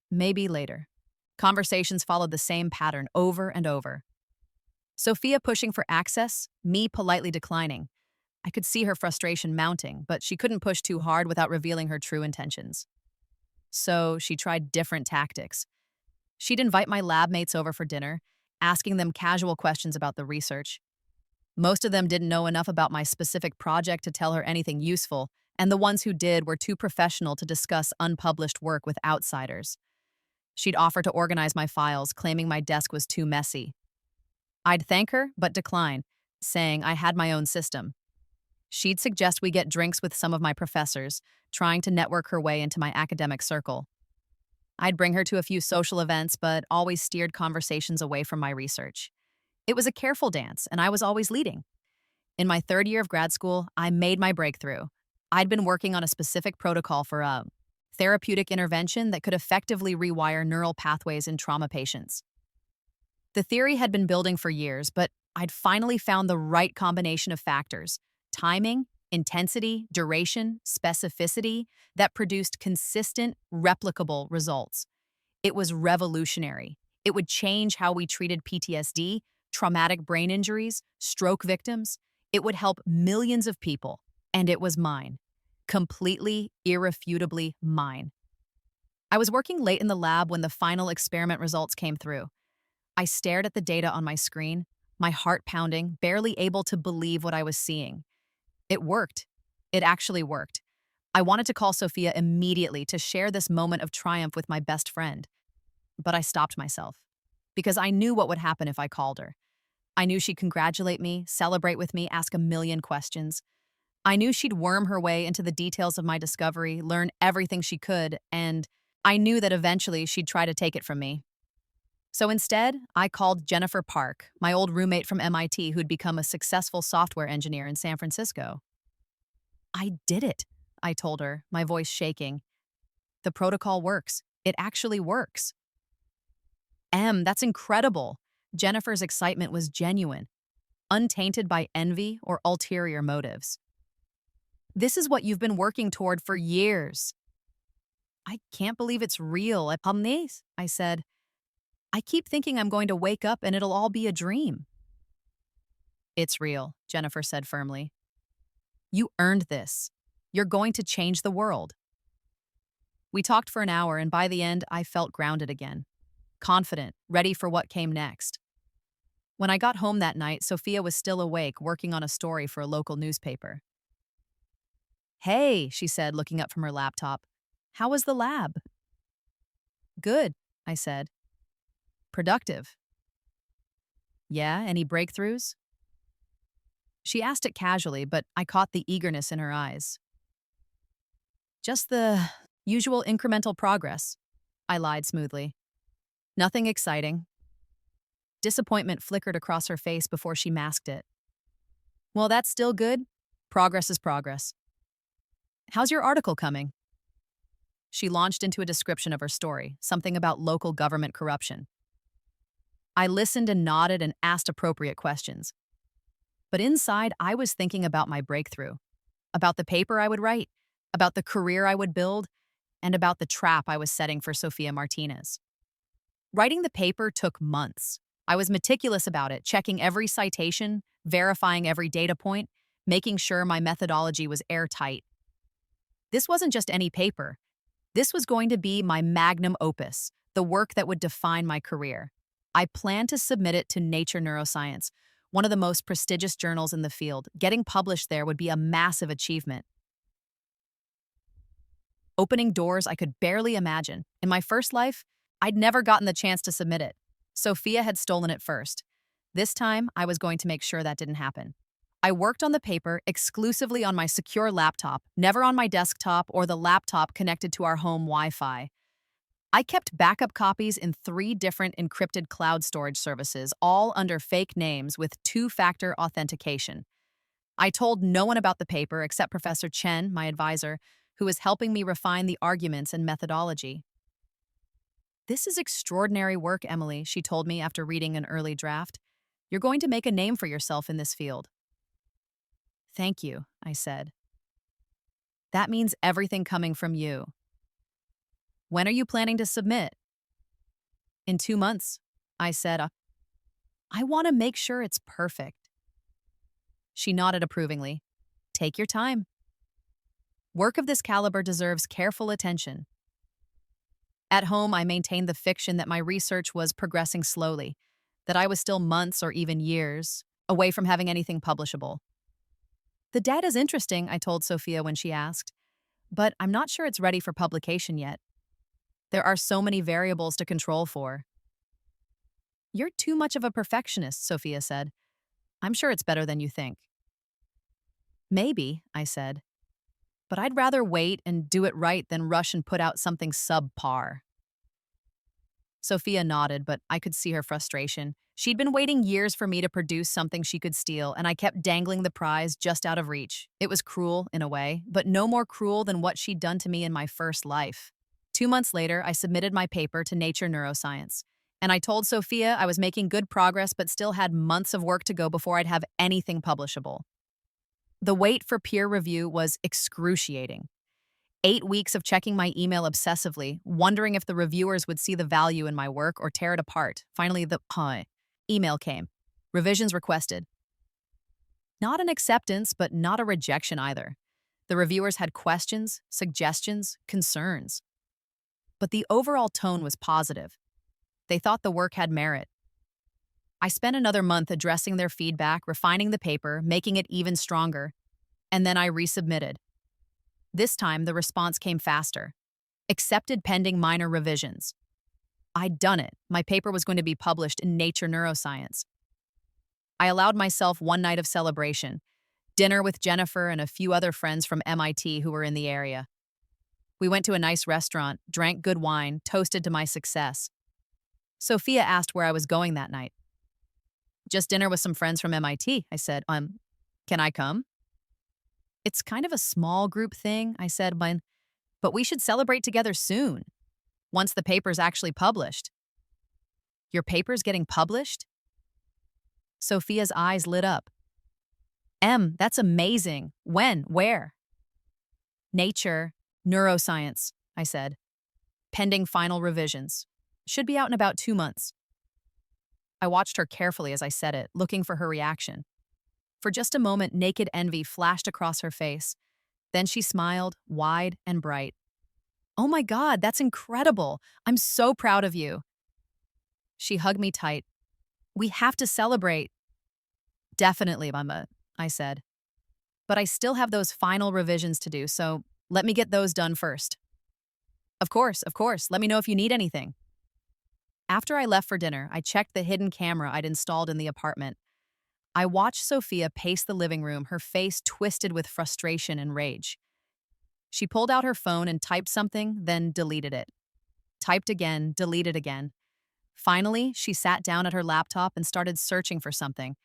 S1: "Maybe later." Conversations followed the same pattern over and over. Sophia pushing for access, me politely declining. I could see her frustration mounting, but she couldn't push too hard without revealing her true intentions. So she tried different tactics. She'd invite my lab mates over for dinner, asking them casual questions about the research. Most of them didn't know enough about my specific project to tell her anything useful, and the ones who did were too professional to discuss unpublished work with outsiders. She'd offer to organize my files, claiming my desk was too messy. I'd thank her, but decline, saying I had my own system. She'd suggest we get drinks with some of my professors, trying to network her way into my academic circle. I'd bring her to a few social events, but always steered conversations away from my research. It was a careful dance, and I was always leading. In my third year of grad school, I made my breakthrough. I'd been working on a specific protocol for a therapeutic intervention that could effectively rewire neural pathways in trauma patients. The theory had been building for years, but I'd finally found the right combination of factors: timing, intensity, duration, specificity, that produced consistent, replicable results. It was revolutionary. It would change how we treated PTSD, traumatic brain injuries, stroke victims. It would help millions of people, and it was mine. Completely, irrefutably mine. I was working late in the lab when the final experiment results came through. I stared at the data on my screen, my heart pounding, barely able to believe what I was seeing. It worked. It actually worked. I wanted to call Sophia immediately to share this moment of triumph with my best friend. But I stopped myself, because I knew what would happen if I called her. I knew she'd congratulate me, celebrate with me, ask a million questions. I knew she'd worm her way into the details of my discovery, learn everything she could, and I knew that eventually she'd try to take it from me. So instead, I called Jennifer Park, my old roommate from MIT who'd become a successful software engineer in San Francisco. "I did it," I told her, my voice shaking. The protocol works. It actually works. That's incredible. Jennifer's excitement was genuine, untainted by envy or ulterior motives. This is what you've been working toward for years. I can't believe it's real. I said. I keep thinking I'm going to wake up and it'll all be a dream. It's real, Jennifer said firmly. You earned this. You're going to change the world. We talked for an hour, and by the end, I felt grounded again, confident, ready for what came next. When I got home that night, Sophia was still awake, working on a story for a local newspaper. Hey, she said, looking up from her laptop. How was the lab? Good, I said. Productive. Yeah, any breakthroughs? She asked it casually, but I caught the eagerness in her eyes. Just the usual incremental progress, I lied smoothly. Nothing exciting. Disappointment flickered across her face before she masked it. Well, that's still good. Progress is progress. How's your article coming? She launched into a description of her story, something about local government corruption. I listened and nodded and asked appropriate questions. But inside, I was thinking about my breakthrough, about the paper I would write, about the career I would build, and about the trap I was setting for Sofia Martinez. Writing the paper took months. I was meticulous about it, checking every citation, verifying every data point, making sure my methodology was airtight. This wasn't just any paper. This was going to be my magnum opus, the work that would define my career. I planned to submit it to Nature Neuroscience, one of the most prestigious journals in the field. Getting published there would be a massive achievement. Opening doors I could barely imagine. In my first life, I'd never gotten the chance to submit it. Sophia had stolen it first. This time, I was going to make sure that didn't happen. I worked on the paper exclusively on my secure laptop, never on my desktop or the laptop connected to our home Wi-Fi. I kept backup copies in 3 different encrypted cloud storage services, all under fake names with 2-factor authentication. I told no one about the paper except Professor Chen, my advisor, who was helping me refine the arguments and methodology. This is extraordinary work, Emily, she told me after reading an early draft. You're going to make a name for yourself in this field. Thank you, I said. That means everything coming from you. When are you planning to submit? In 2 months, I said. I want to make sure it's perfect. She nodded approvingly. Take your time. Work of this caliber deserves careful attention. At home, I maintained the fiction that my research was progressing slowly, that I was still months or even years away from having anything publishable. The data's interesting, I told Sophia when she asked, but I'm not sure it's ready for publication yet. There are so many variables to control for. You're too much of a perfectionist, Sophia said. I'm sure it's better than you think. Maybe, I said. But I'd rather wait and do it right than rush and put out something subpar. Sophia nodded, but I could see her frustration. She'd been waiting years for me to produce something she could steal, and I kept dangling the prize just out of reach. It was cruel, in a way, but no more cruel than what she'd done to me in my first life. 2 months later, I submitted my paper to Nature Neuroscience, and I told Sophia I was making good progress but still had months of work to go before I'd have anything publishable. The wait for peer review was excruciating. 8 weeks of checking my email obsessively, wondering if the reviewers would see the value in my work or tear it apart. Finally, the email came. Revisions requested. Not an acceptance, but not a rejection either. The reviewers had questions, suggestions, concerns. But the overall tone was positive. They thought the work had merit. I spent another month addressing their feedback, refining the paper, making it even stronger. And then I resubmitted. This time, the response came faster. Accepted pending minor revisions. I'd done it. My paper was going to be published in Nature Neuroscience. I allowed myself one night of celebration, dinner with Jennifer and a few other friends from MIT who were in the area. We went to a nice restaurant, drank good wine, toasted to my success. Sophia asked where I was going that night. Just dinner with some friends from MIT, I said. Can I come? It's kind of a small group thing, I said, but we should celebrate together soon, once the paper's actually published. Your paper's getting published? Sophia's eyes lit up. That's amazing. When? Where? Nature, neuroscience, I said. Pending final revisions. Should be out in about 2 months. I watched her carefully as I said it, looking for her reaction. For just a moment, naked envy flashed across her face. Then she smiled, wide and bright. Oh my God, that's incredible. I'm so proud of you. She hugged me tight. We have to celebrate. Definitely, Mama, I said. But I still have those final revisions to do, so let me get those done first. Of course. Let me know if you need anything. After I left for dinner, I checked the hidden camera I'd installed in the apartment. I watched Sophia pace the living room, her face twisted with frustration and rage. She pulled out her phone and typed something, then deleted it. Typed again, deleted again. Finally, she sat down at her laptop and started searching for something.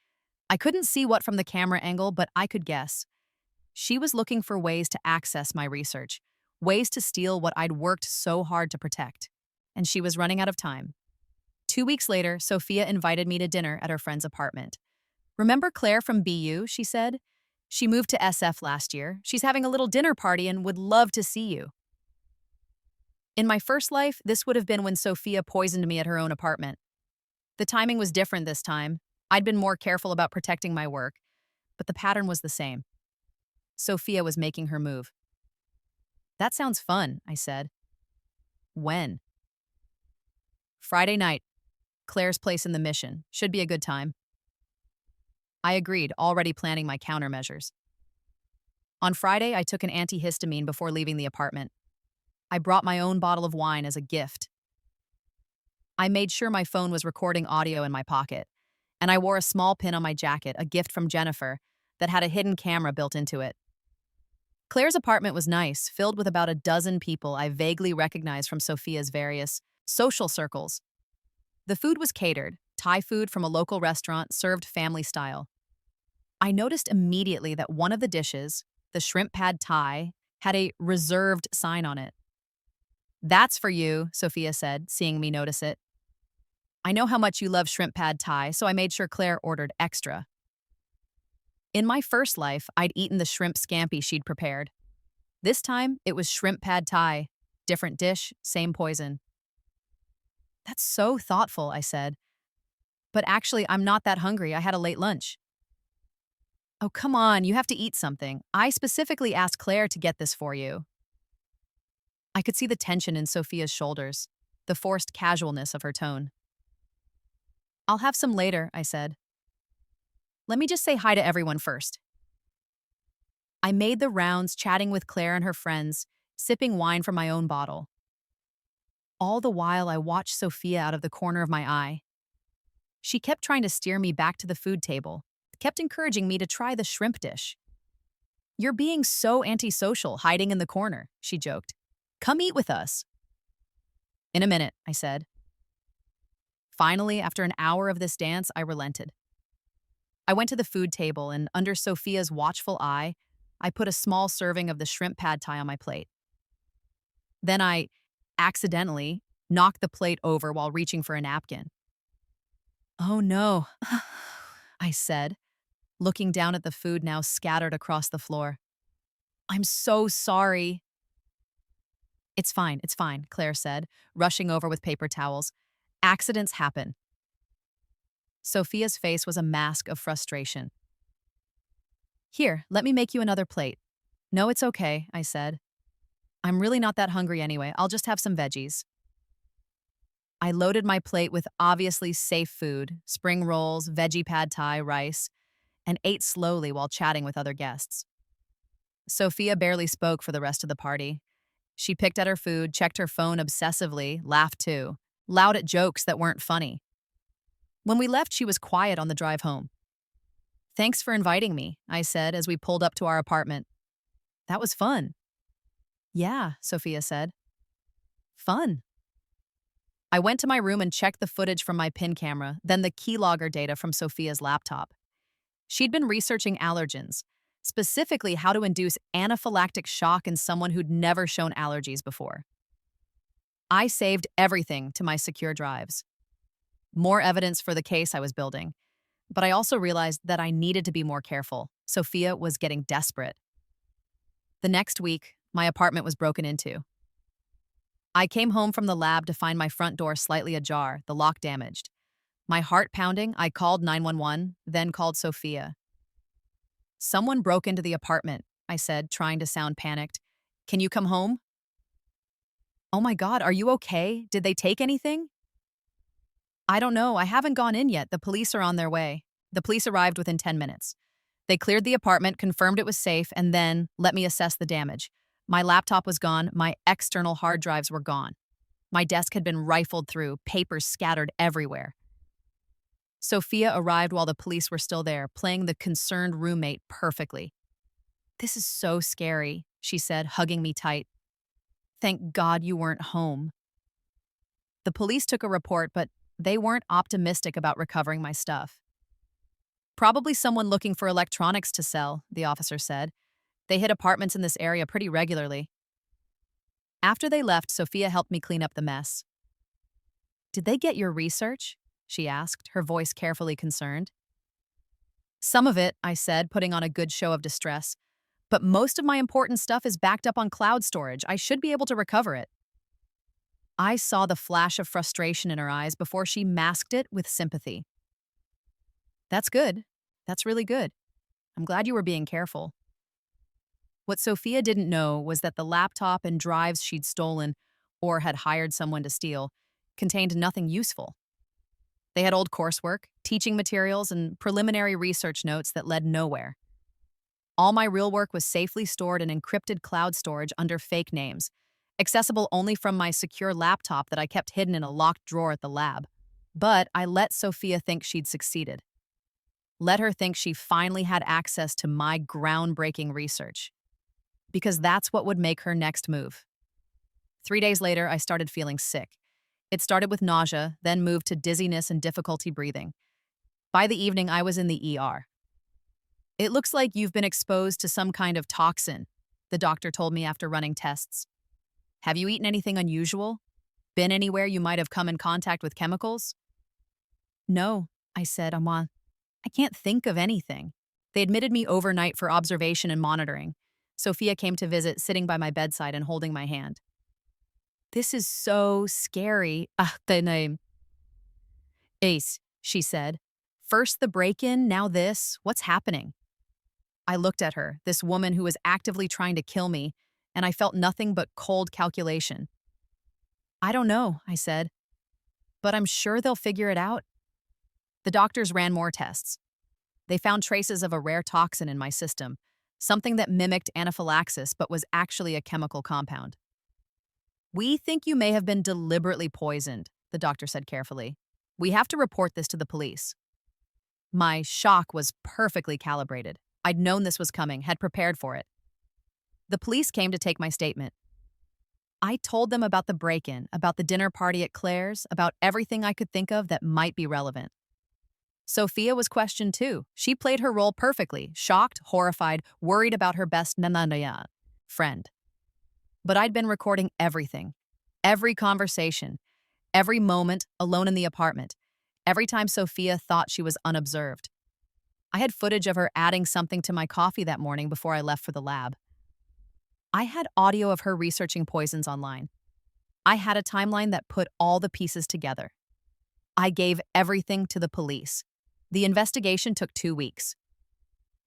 S1: I couldn't see what from the camera angle, but I could guess. She was looking for ways to access my research, ways to steal what I'd worked so hard to protect. And she was running out of time. 2 weeks later, Sophia invited me to dinner at her friend's apartment. Remember Claire from BU, she said? She moved to SF last year. She's having a little dinner party and would love to see you. In my first life, this would have been when Sophia poisoned me at her own apartment. The timing was different this time. I'd been more careful about protecting my work, but the pattern was the same. Sophia was making her move. That sounds fun, I said. When? Friday night. Claire's place in the Mission. Should be a good time. I agreed, already planning my countermeasures. On Friday, I took an antihistamine before leaving the apartment. I brought my own bottle of wine as a gift. I made sure my phone was recording audio in my pocket, and I wore a small pin on my jacket, a gift from Jennifer, that had a hidden camera built into it. Claire's apartment was nice, filled with about a dozen people I vaguely recognized from Sophia's various social circles. The food was catered, Thai food from a local restaurant served family style. I noticed immediately that one of the dishes, the shrimp pad Thai, had a reserved sign on it. That's for you, Sophia said, seeing me notice it. I know how much you love shrimp pad Thai, so I made sure Claire ordered extra. In my first life, I'd eaten the shrimp scampi she'd prepared. This time, it was shrimp pad Thai. Different dish, same poison. That's so thoughtful, I said. But actually, I'm not that hungry. I had a late lunch. Oh, come on, you have to eat something. I specifically asked Claire to get this for you. I could see the tension in Sophia's shoulders, the forced casualness of her tone. I'll have some later, I said. Let me just say hi to everyone first. I made the rounds, chatting with Claire and her friends, sipping wine from my own bottle. All the while, I watched Sophia out of the corner of my eye. She kept trying to steer me back to the food table, kept encouraging me to try the shrimp dish. You're being so antisocial, hiding in the corner, she joked. Come eat with us. In a minute, I said. Finally, after an hour of this dance, I relented. I went to the food table, and under Sophia's watchful eye, I put a small serving of the shrimp pad Thai on my plate. Then I, accidentally, knocked the plate over while reaching for a napkin. Oh no, I said, looking down at the food now scattered across the floor. I'm so sorry. It's fine, Claire said, rushing over with paper towels. Accidents happen. Sophia's face was a mask of frustration. Here, let me make you another plate. No, it's okay, I said. I'm really not that hungry anyway. I'll just have some veggies. I loaded my plate with obviously safe food, spring rolls, veggie pad Thai, rice, and ate slowly while chatting with other guests. Sophia barely spoke for the rest of the party. She picked at her food, checked her phone obsessively, laughed too, loud at jokes that weren't funny. When we left, she was quiet on the drive home. Thanks for inviting me, I said as we pulled up to our apartment. That was fun. Yeah, Sophia said. Fun. I went to my room and checked the footage from my PIN camera, then the keylogger data from Sophia's laptop. She'd been researching allergens, specifically how to induce anaphylactic shock in someone who'd never shown allergies before. I saved everything to my secure drives. More evidence for the case I was building. But I also realized that I needed to be more careful. Sophia was getting desperate. The next week, my apartment was broken into. I came home from the lab to find my front door slightly ajar, the lock damaged. My heart pounding, I called 911, then called Sophia. "Someone broke into the apartment," I said, trying to sound panicked. "Can you come home?" "Oh my God, are you okay? Did they take anything?" "I don't know. I haven't gone in yet. The police are on their way." The police arrived within 10 minutes. They cleared the apartment, confirmed it was safe, and then let me assess the damage. My laptop was gone. My external hard drives were gone. My desk had been rifled through, papers scattered everywhere. Sophia arrived while the police were still there, playing the concerned roommate perfectly. "This is so scary," she said, hugging me tight. "Thank God you weren't home." The police took a report, but they weren't optimistic about recovering my stuff. "Probably someone looking for electronics to sell," the officer said. "They hit apartments in this area pretty regularly." After they left, Sophia helped me clean up the mess. "Did they get your research?" she asked, her voice carefully concerned. "Some of it," I said, putting on a good show of distress. "But most of my important stuff is backed up on cloud storage. I should be able to recover it." I saw the flash of frustration in her eyes before she masked it with sympathy. "That's good. That's really good. I'm glad you were being careful." What Sophia didn't know was that the laptop and drives she'd stolen, or had hired someone to steal, contained nothing useful. They had old coursework, teaching materials, and preliminary research notes that led nowhere. All my real work was safely stored in encrypted cloud storage under fake names, accessible only from my secure laptop that I kept hidden in a locked drawer at the lab. But I let Sophia think she'd succeeded. Let her think she finally had access to my groundbreaking research. Because that's what would make her next move. 3 days later, I started feeling sick. It started with nausea, then moved to dizziness and difficulty breathing. By the evening, I was in the ER. "It looks like you've been exposed to some kind of toxin," the doctor told me after running tests. "Have you eaten anything unusual? Been anywhere you might have come in contact with chemicals?" "No," I said, I can't think of anything." They admitted me overnight for observation and monitoring. Sophia came to visit, sitting by my bedside and holding my hand. "This is so scary." The name. "Ace," she said. "First the break-in, now this. What's happening?" I looked at her, this woman who was actively trying to kill me, and I felt nothing but cold calculation. "I don't know," I said. "But I'm sure they'll figure it out." The doctors ran more tests. They found traces of a rare toxin in my system, something that mimicked anaphylaxis but was actually a chemical compound. "We think you may have been deliberately poisoned," the doctor said carefully. "We have to report this to the police." My shock was perfectly calibrated. I'd known this was coming, had prepared for it. The police came to take my statement. I told them about the break-in, about the dinner party at Claire's, about everything I could think of that might be relevant. Sophia was questioned too. She played her role perfectly, shocked, horrified, worried about her best nanaya friend. But I'd been recording everything. Every conversation. Every moment alone in the apartment. Every time Sophia thought she was unobserved. I had footage of her adding something to my coffee that morning before I left for the lab. I had audio of her researching poisons online. I had a timeline that put all the pieces together. I gave everything to the police. The investigation took 2 weeks.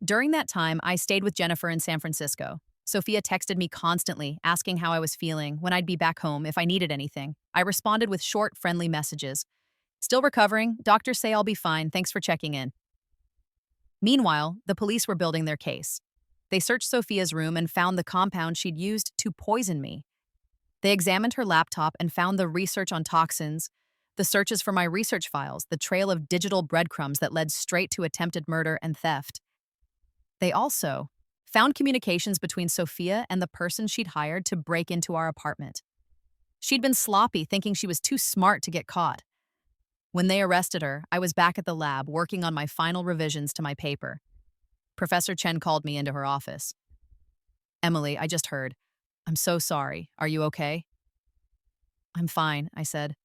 S1: During that time, I stayed with Jennifer in San Francisco. Sophia texted me constantly, asking how I was feeling, when I'd be back home, if I needed anything. I responded with short, friendly messages. "Still recovering. Doctors say I'll be fine. Thanks for checking in." Meanwhile, the police were building their case. They searched Sophia's room and found the compound she'd used to poison me. They examined her laptop and found the research on toxins, the searches for my research files, the trail of digital breadcrumbs that led straight to attempted murder and theft. They also found communications between Sophia and the person she'd hired to break into our apartment. She'd been sloppy, thinking she was too smart to get caught. When they arrested her, I was back at the lab working on my final revisions to my paper. Professor Chen called me into her office. Emily, I just heard. I'm so sorry. Are you okay? I'm fine, I said.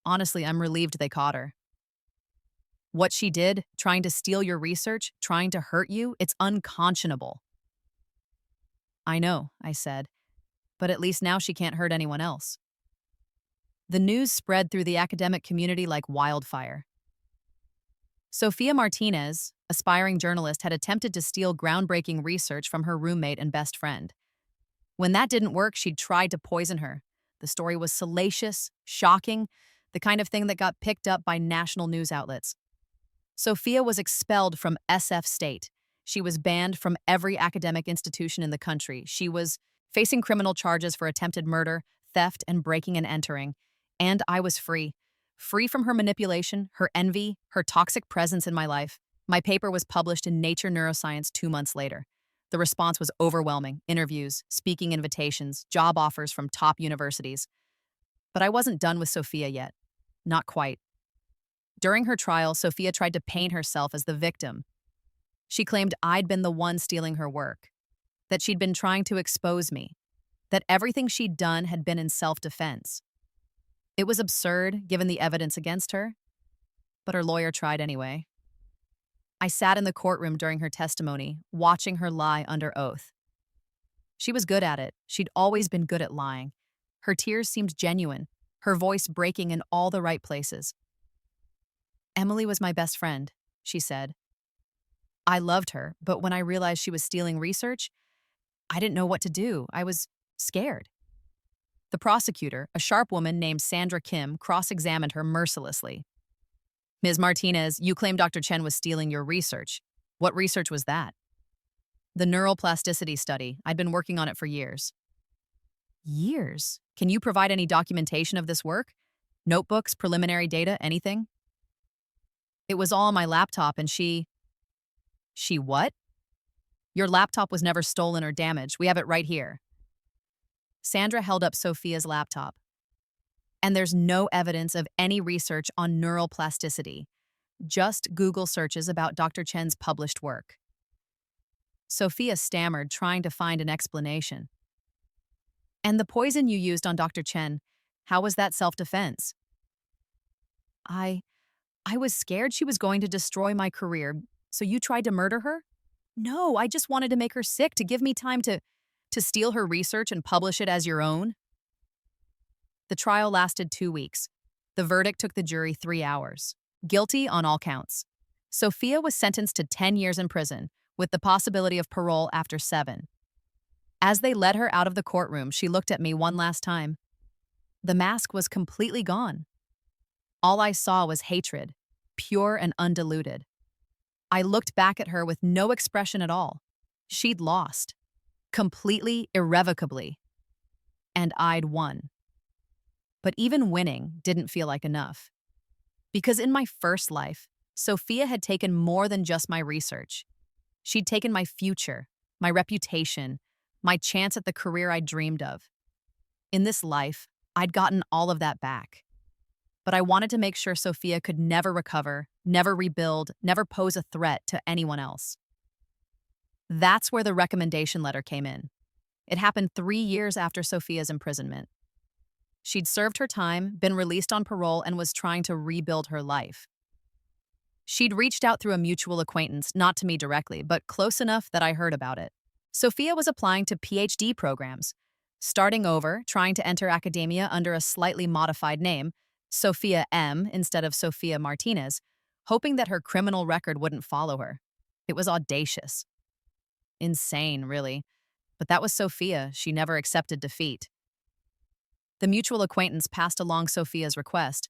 S1: Honestly, I'm relieved they caught her. What she did, trying to steal your research, trying to hurt you, it's unconscionable. I know, I said, but at least now she can't hurt anyone else. The news spread through the academic community like wildfire. Sophia Martinez, aspiring journalist, had attempted to steal groundbreaking research from her roommate and best friend. When that didn't work, she'd tried to poison her. The story was salacious, shocking, the kind of thing that got picked up by national news outlets. Sophia was expelled from SF State. She was banned from every academic institution in the country. She was facing criminal charges for attempted murder, theft, and breaking and entering. And I was free. Free from her manipulation, her envy, her toxic presence in my life. My paper was published in Nature Neuroscience 2 months later. The response was overwhelming: interviews, speaking invitations, job offers from top universities. But I wasn't done with Sophia yet. Not quite. During her trial, Sophia tried to paint herself as the victim. She claimed I'd been the one stealing her work, that she'd been trying to expose me, that everything she'd done had been in self-defense. It was absurd, given the evidence against her, but her lawyer tried anyway. I sat in the courtroom during her testimony, watching her lie under oath. She was good at it. She'd always been good at lying. Her tears seemed genuine, her voice breaking in all the right places. Emily was my best friend, she said. I loved her, but when I realized she was stealing research, I didn't know what to do. I was scared. The prosecutor, a sharp woman named Sandra Kim, cross-examined her mercilessly. Ms. Martinez, you claim Dr. Chen was stealing your research. What research was that? The neural plasticity study. I'd been working on it for years. Years? Can you provide any documentation of this work? Notebooks, preliminary data, anything? It was all on my laptop and she what? Your laptop was never stolen or damaged. We have it right here. Sandra held up Sophia's laptop. And there's no evidence of any research on neural plasticity, just Google searches about Dr. Chen's published work. Sophia stammered, trying to find an explanation. And the poison you used on Dr. Chen, how was that self-defense? I was scared she was going to destroy my career, so you tried to murder her? No, I just wanted to make her sick, to give me time to steal her research and publish it as your own. The trial lasted 2 weeks. The verdict took the jury 3 hours. Guilty on all counts. Sophia was sentenced to 10 years in prison, with the possibility of parole after 7. As they led her out of the courtroom, she looked at me one last time. The mask was completely gone. All I saw was hatred, pure and undiluted. I looked back at her with no expression at all. She'd lost. Completely, irrevocably. And I'd won. But even winning didn't feel like enough. Because in my first life, Sophia had taken more than just my research. She'd taken my future, my reputation, my chance at the career I dreamed of. In this life, I'd gotten all of that back. But I wanted to make sure Sophia could never recover, never rebuild, never pose a threat to anyone else. That's where the recommendation letter came in. It happened 3 years after Sophia's imprisonment. She'd served her time, been released on parole, and was trying to rebuild her life. She'd reached out through a mutual acquaintance, not to me directly, but close enough that I heard about it. Sophia was applying to PhD programs, starting over, trying to enter academia under a slightly modified name, Sophia M. instead of Sophia Martinez, hoping that her criminal record wouldn't follow her. It was audacious. Insane, really. But that was Sophia. She never accepted defeat. The mutual acquaintance passed along Sophia's request.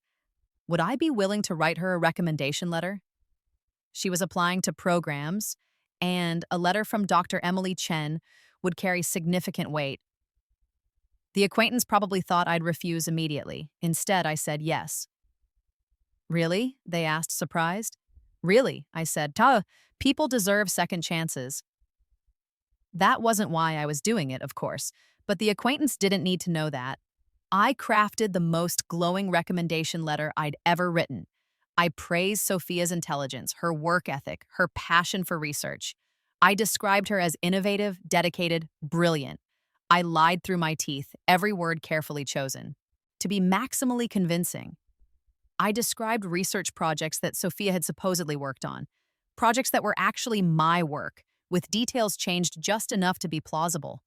S1: Would I be willing to write her a recommendation letter? She was applying to programs, and a letter from Dr. Emily Chen would carry significant weight. The acquaintance probably thought I'd refuse immediately. Instead, I said yes. Really? They asked, surprised. Really, I said. People deserve second chances. That wasn't why I was doing it, of course, but the acquaintance didn't need to know that. I crafted the most glowing recommendation letter I'd ever written. I praised Sophia's intelligence, her work ethic, her passion for research. I described her as innovative, dedicated, brilliant. I lied through my teeth, every word carefully chosen. To be maximally convincing, I described research projects that Sophia had supposedly worked on, projects that were actually my work, with details changed just enough to be plausible.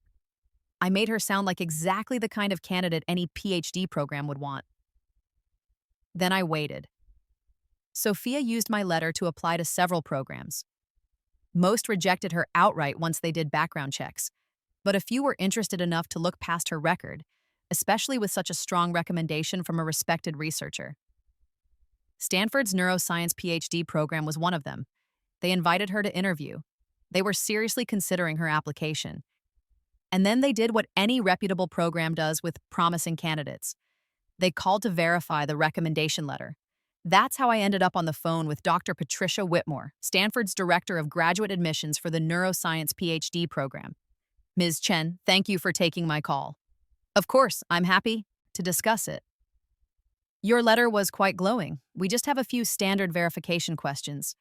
S1: I made her sound like exactly the kind of candidate any PhD program would want. Then I waited. Sophia used my letter to apply to several programs. Most rejected her outright once they did background checks, but a few were interested enough to look past her record, especially with such a strong recommendation from a respected researcher. Stanford's neuroscience PhD program was one of them. They invited her to interview. They were seriously considering her application. And then they did what any reputable program does with promising candidates. They called to verify the recommendation letter. That's how I ended up on the phone with Dr. Patricia Whitmore, Stanford's Director of Graduate Admissions for the Neuroscience PhD program. Ms. Chen, thank you for taking my call. Of course, I'm happy to discuss it. Your letter was quite glowing. We just have a few standard verification questions.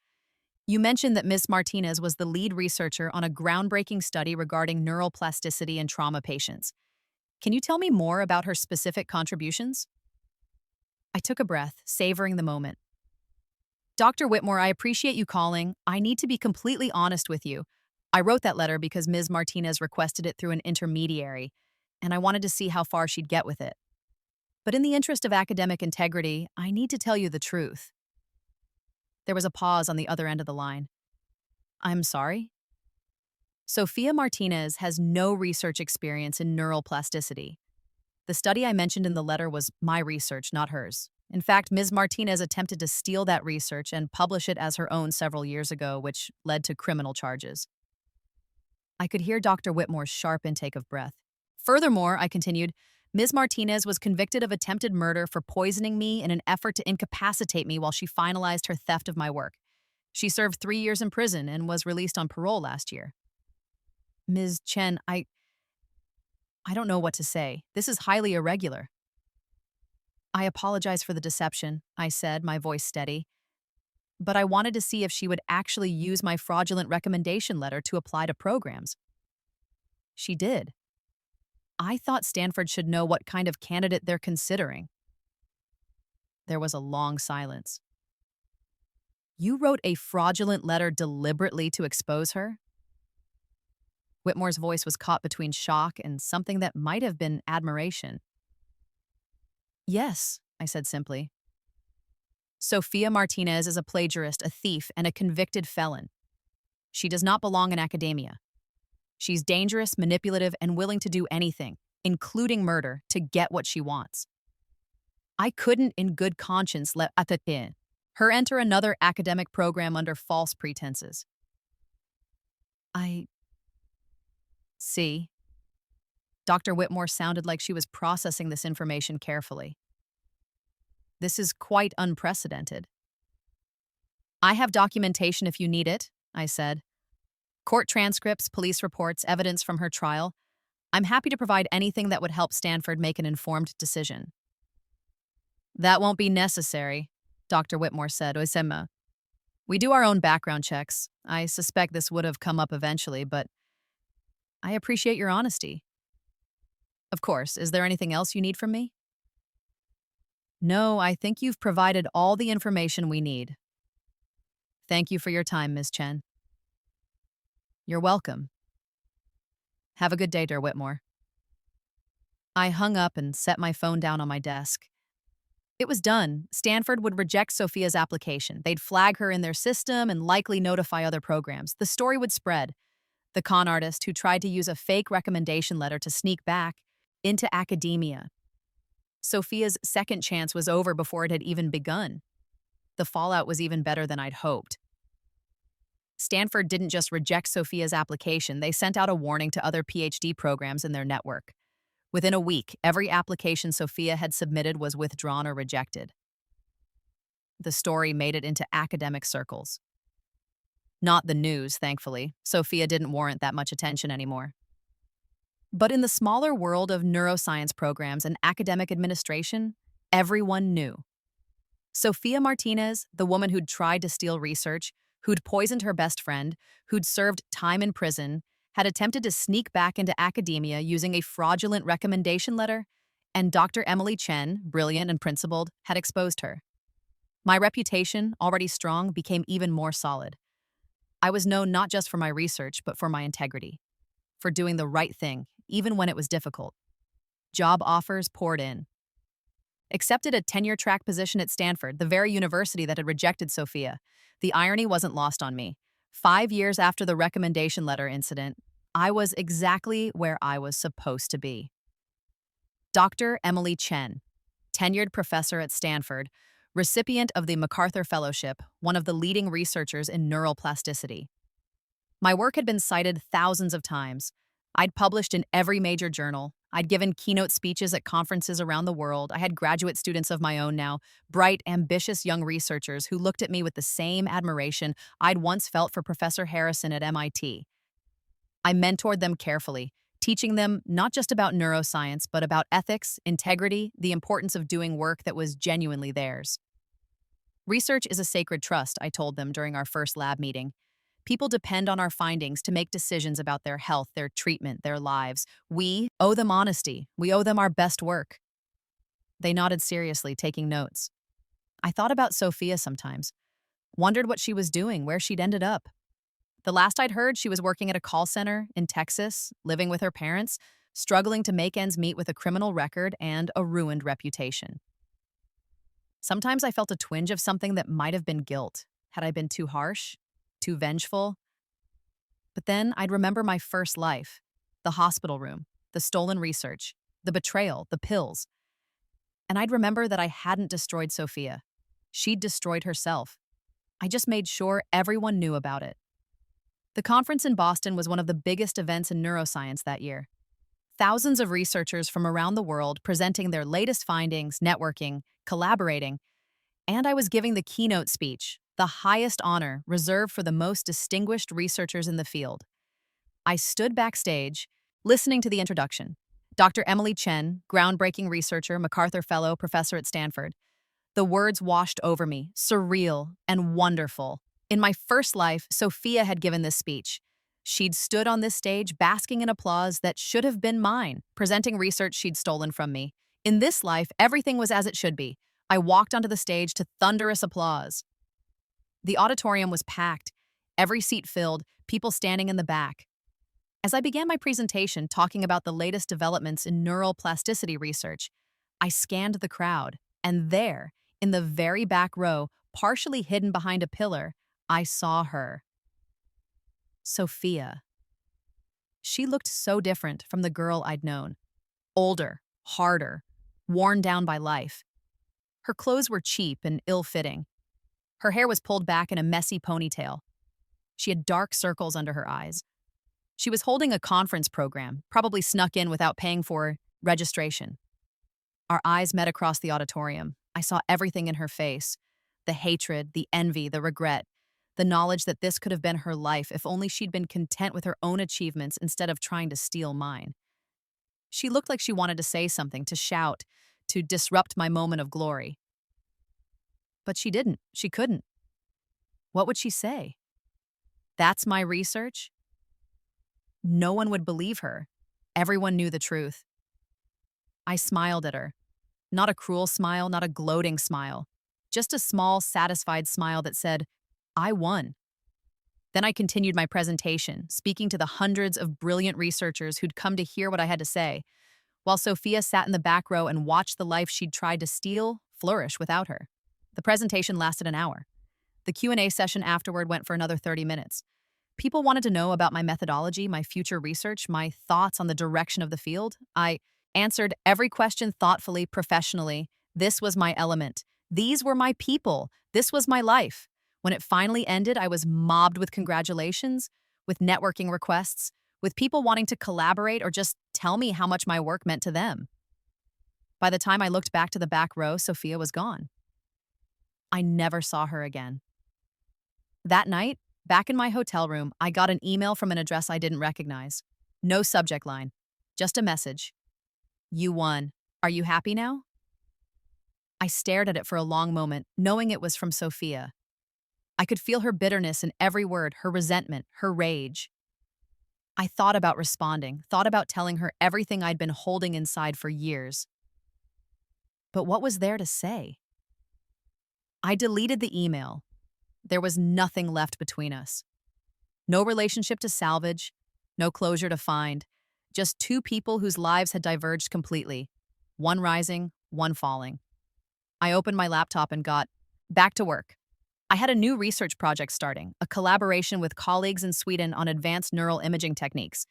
S1: You mentioned that Ms. Martinez was the lead researcher on a groundbreaking study regarding neural plasticity in trauma patients. Can you tell me more about her specific contributions? I took a breath, savoring the moment. Dr. Whitmore, I appreciate you calling. I need to be completely honest with you. I wrote that letter because Ms. Martinez requested it through an intermediary, and I wanted to see how far she'd get with it. But in the interest of academic integrity, I need to tell you the truth. There was a pause on the other end of the line. I'm sorry? Sophia Martinez has no research experience in neural plasticity. The study I mentioned in the letter was my research, not hers. In fact, Ms. Martinez attempted to steal that research and publish it as her own several years ago, which led to criminal charges. I could hear Dr. Whitmore's sharp intake of breath. Furthermore, I continued, Ms. Martinez was convicted of attempted murder for poisoning me in an effort to incapacitate me while she finalized her theft of my work. She served 3 years in prison and was released on parole last year. Ms. Chen, I don't know what to say. This is highly irregular. I apologize for the deception, I said, my voice steady. But I wanted to see if she would actually use my fraudulent recommendation letter to apply to programs. She did. I thought Stanford should know what kind of candidate they're considering. There was a long silence. You wrote a fraudulent letter deliberately to expose her? Whitmore's voice was caught between shock and something that might have been admiration. Yes, I said simply. Sophia Martinez is a plagiarist, a thief, and a convicted felon. She does not belong in academia. She's dangerous, manipulative, and willing to do anything, including murder, to get what she wants. I couldn't, in good conscience, let her enter another academic program under false pretenses. I see. Dr. Whitmore sounded like she was processing this information carefully. This is quite unprecedented. I have documentation if you need it, I said. Court transcripts, police reports, evidence from her trial. I'm happy to provide anything that would help Stanford make an informed decision. That won't be necessary, Dr. Whitmore said. Oisema. We do our own background checks. I suspect this would have come up eventually, but I appreciate your honesty. Of course, is there anything else you need from me? No, I think you've provided all the information we need. Thank you for your time, Ms. Chen. You're welcome. Have a good day, Dr. Whitmore. I hung up and set my phone down on my desk. It was done. Stanford would reject Sophia's application. They'd flag her in their system and likely notify other programs. The story would spread. The con artist who tried to use a fake recommendation letter to sneak back into academia. Sophia's second chance was over before it had even begun. The fallout was even better than I'd hoped. Stanford didn't just reject Sophia's application, they sent out a warning to other PhD programs in their network. Within a week, every application Sophia had submitted was withdrawn or rejected. The story made it into academic circles. Not the news, thankfully. Sophia didn't warrant that much attention anymore. But in the smaller world of neuroscience programs and academic administration, everyone knew. Sophia Martinez, the woman who'd tried to steal research, who'd poisoned her best friend, who'd served time in prison, had attempted to sneak back into academia using a fraudulent recommendation letter, and Dr. Emily Chen, brilliant and principled, had exposed her. My reputation, already strong, became even more solid. I was known not just for my research, but for my integrity, for doing the right thing, even when it was difficult. Job offers poured in. Accepted a tenure-track position at Stanford, the very university that had rejected Sophia. The irony wasn't lost on me. 5 years after the recommendation letter incident, I was exactly where I was supposed to be. Dr. Emily Chen, tenured professor at Stanford, recipient of the MacArthur Fellowship, one of the leading researchers in neuroplasticity. My work had been cited thousands of times. I'd published in every major journal. I'd given keynote speeches at conferences around the world. I had graduate students of my own now, bright, ambitious young researchers who looked at me with the same admiration I'd once felt for Professor Harrison at MIT. I mentored them carefully, teaching them not just about neuroscience, but about ethics, integrity, the importance of doing work that was genuinely theirs. Research is a sacred trust, I told them during our first lab meeting. People depend on our findings to make decisions about their health, their treatment, their lives. We owe them honesty. We owe them our best work. They nodded seriously, taking notes. I thought about Sophia sometimes, wondered what she was doing, where she'd ended up. The last I'd heard, she was working at a call center in Texas, living with her parents, struggling to make ends meet with a criminal record and a ruined reputation. Sometimes I felt a twinge of something that might have been guilt. Had I been too harsh? Too vengeful? But then I'd remember my first life, the hospital room, the stolen research, the betrayal, the pills. And I'd remember that I hadn't destroyed Sophia. She'd destroyed herself. I just made sure everyone knew about it. The conference in Boston was one of the biggest events in neuroscience that year. Thousands of researchers from around the world presenting their latest findings, networking, collaborating, and I was giving the keynote speech, the highest honor reserved for the most distinguished researchers in the field. I stood backstage, listening to the introduction. Dr. Emily Chen, groundbreaking researcher, MacArthur Fellow, professor at Stanford. The words washed over me, surreal and wonderful. In my first life, Sophia had given this speech. She'd stood on this stage, basking in applause that should have been mine, presenting research she'd stolen from me. In this life, everything was as it should be. I walked onto the stage to thunderous applause. The auditorium was packed, every seat filled, people standing in the back. As I began my presentation talking about the latest developments in neural plasticity research, I scanned the crowd, and there, in the very back row, partially hidden behind a pillar, I saw her. Sophia. She looked so different from the girl I'd known. Older, harder, worn down by life. Her clothes were cheap and ill-fitting. Her hair was pulled back in a messy ponytail. She had dark circles under her eyes. She was holding a conference program, probably snuck in without paying for registration. Our eyes met across the auditorium. I saw everything in her face. The hatred, the envy, the regret. The knowledge that this could have been her life if only she'd been content with her own achievements instead of trying to steal mine. She looked like she wanted to say something, to shout, to disrupt my moment of glory. But she didn't. She couldn't. What would she say? That's my research? No one would believe her. Everyone knew the truth. I smiled at her. Not a cruel smile, not a gloating smile. Just a small, satisfied smile that said, I won. Then I continued my presentation, speaking to the hundreds of brilliant researchers who'd come to hear what I had to say, while Sophia sat in the back row and watched the life she'd tried to steal flourish without her. The presentation lasted an hour. The Q&A session afterward went for another 30 minutes. People wanted to know about my methodology, my future research, my thoughts on the direction of the field. I answered every question thoughtfully, professionally. This was my element. These were my people. This was my life. When it finally ended, I was mobbed with congratulations, with networking requests, with people wanting to collaborate or just tell me how much my work meant to them. By the time I looked back to the back row, Sophia was gone. I never saw her again. That night, back in my hotel room, I got an email from an address I didn't recognize. No subject line, just a message. You won. Are you happy now? I stared at it for a long moment, knowing it was from Sophia. I could feel her bitterness in every word, her resentment, her rage. I thought about responding, thought about telling her everything I'd been holding inside for years. But what was there to say? I deleted the email. There was nothing left between us. No relationship to salvage, no closure to find, just two people whose lives had diverged completely, one rising, one falling. I opened my laptop and got back to work. I had a new research project starting, a collaboration with colleagues in Sweden on advanced neural imaging techniques.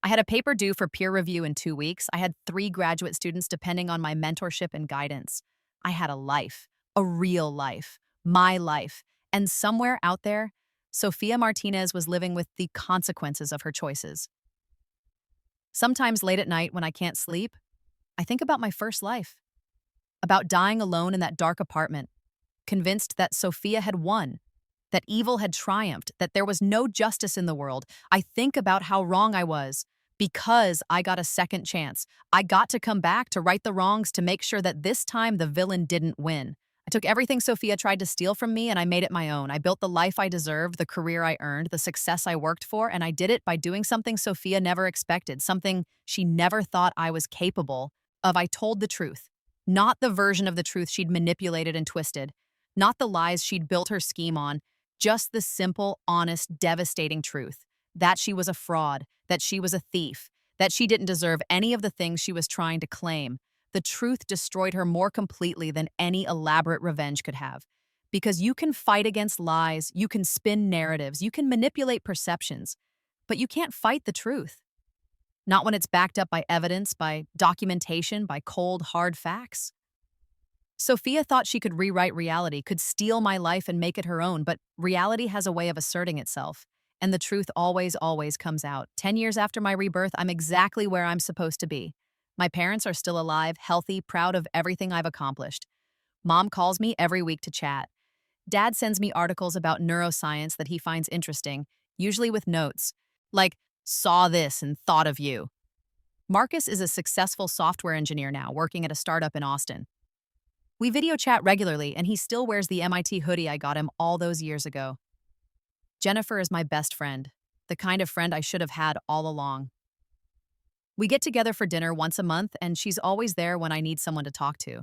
S1: I had a paper due for peer review in 2 weeks. I had 3 graduate students depending on my mentorship and guidance. I had a life, a real life, my life. And somewhere out there, Sofia Martinez was living with the consequences of her choices. Sometimes late at night when I can't sleep, I think about my first life, about dying alone in that dark apartment, convinced that Sophia had won, that evil had triumphed, that there was no justice in the world. I think about how wrong I was because I got a second chance. I got to come back to right the wrongs, to make sure that this time the villain didn't win. I took everything Sophia tried to steal from me and I made it my own. I built the life I deserved, the career I earned, the success I worked for, and I did it by doing something Sophia never expected, something she never thought I was capable of. I told the truth, not the version of the truth she'd manipulated and twisted, not the lies she'd built her scheme on, just the simple, honest, devastating truth that she was a fraud, that she was a thief, that she didn't deserve any of the things she was trying to claim. The truth destroyed her more completely than any elaborate revenge could have. Because you can fight against lies, you can spin narratives, you can manipulate perceptions, but you can't fight the truth. Not when it's backed up by evidence, by documentation, by cold, hard facts. Sophia thought she could rewrite reality, could steal my life and make it her own, but reality has a way of asserting itself. And the truth always, always comes out. 10 years after my rebirth, I'm exactly where I'm supposed to be. My parents are still alive, healthy, proud of everything I've accomplished. Mom calls me every week to chat. Dad sends me articles about neuroscience that he finds interesting, usually with notes, like, saw this and thought of you. Marcus is a successful software engineer now, working at a startup in Austin. We video chat regularly, and he still wears the MIT hoodie I got him all those years ago. Jennifer is my best friend, the kind of friend I should have had all along. We get together for dinner once a month, and she's always there when I need someone to talk to.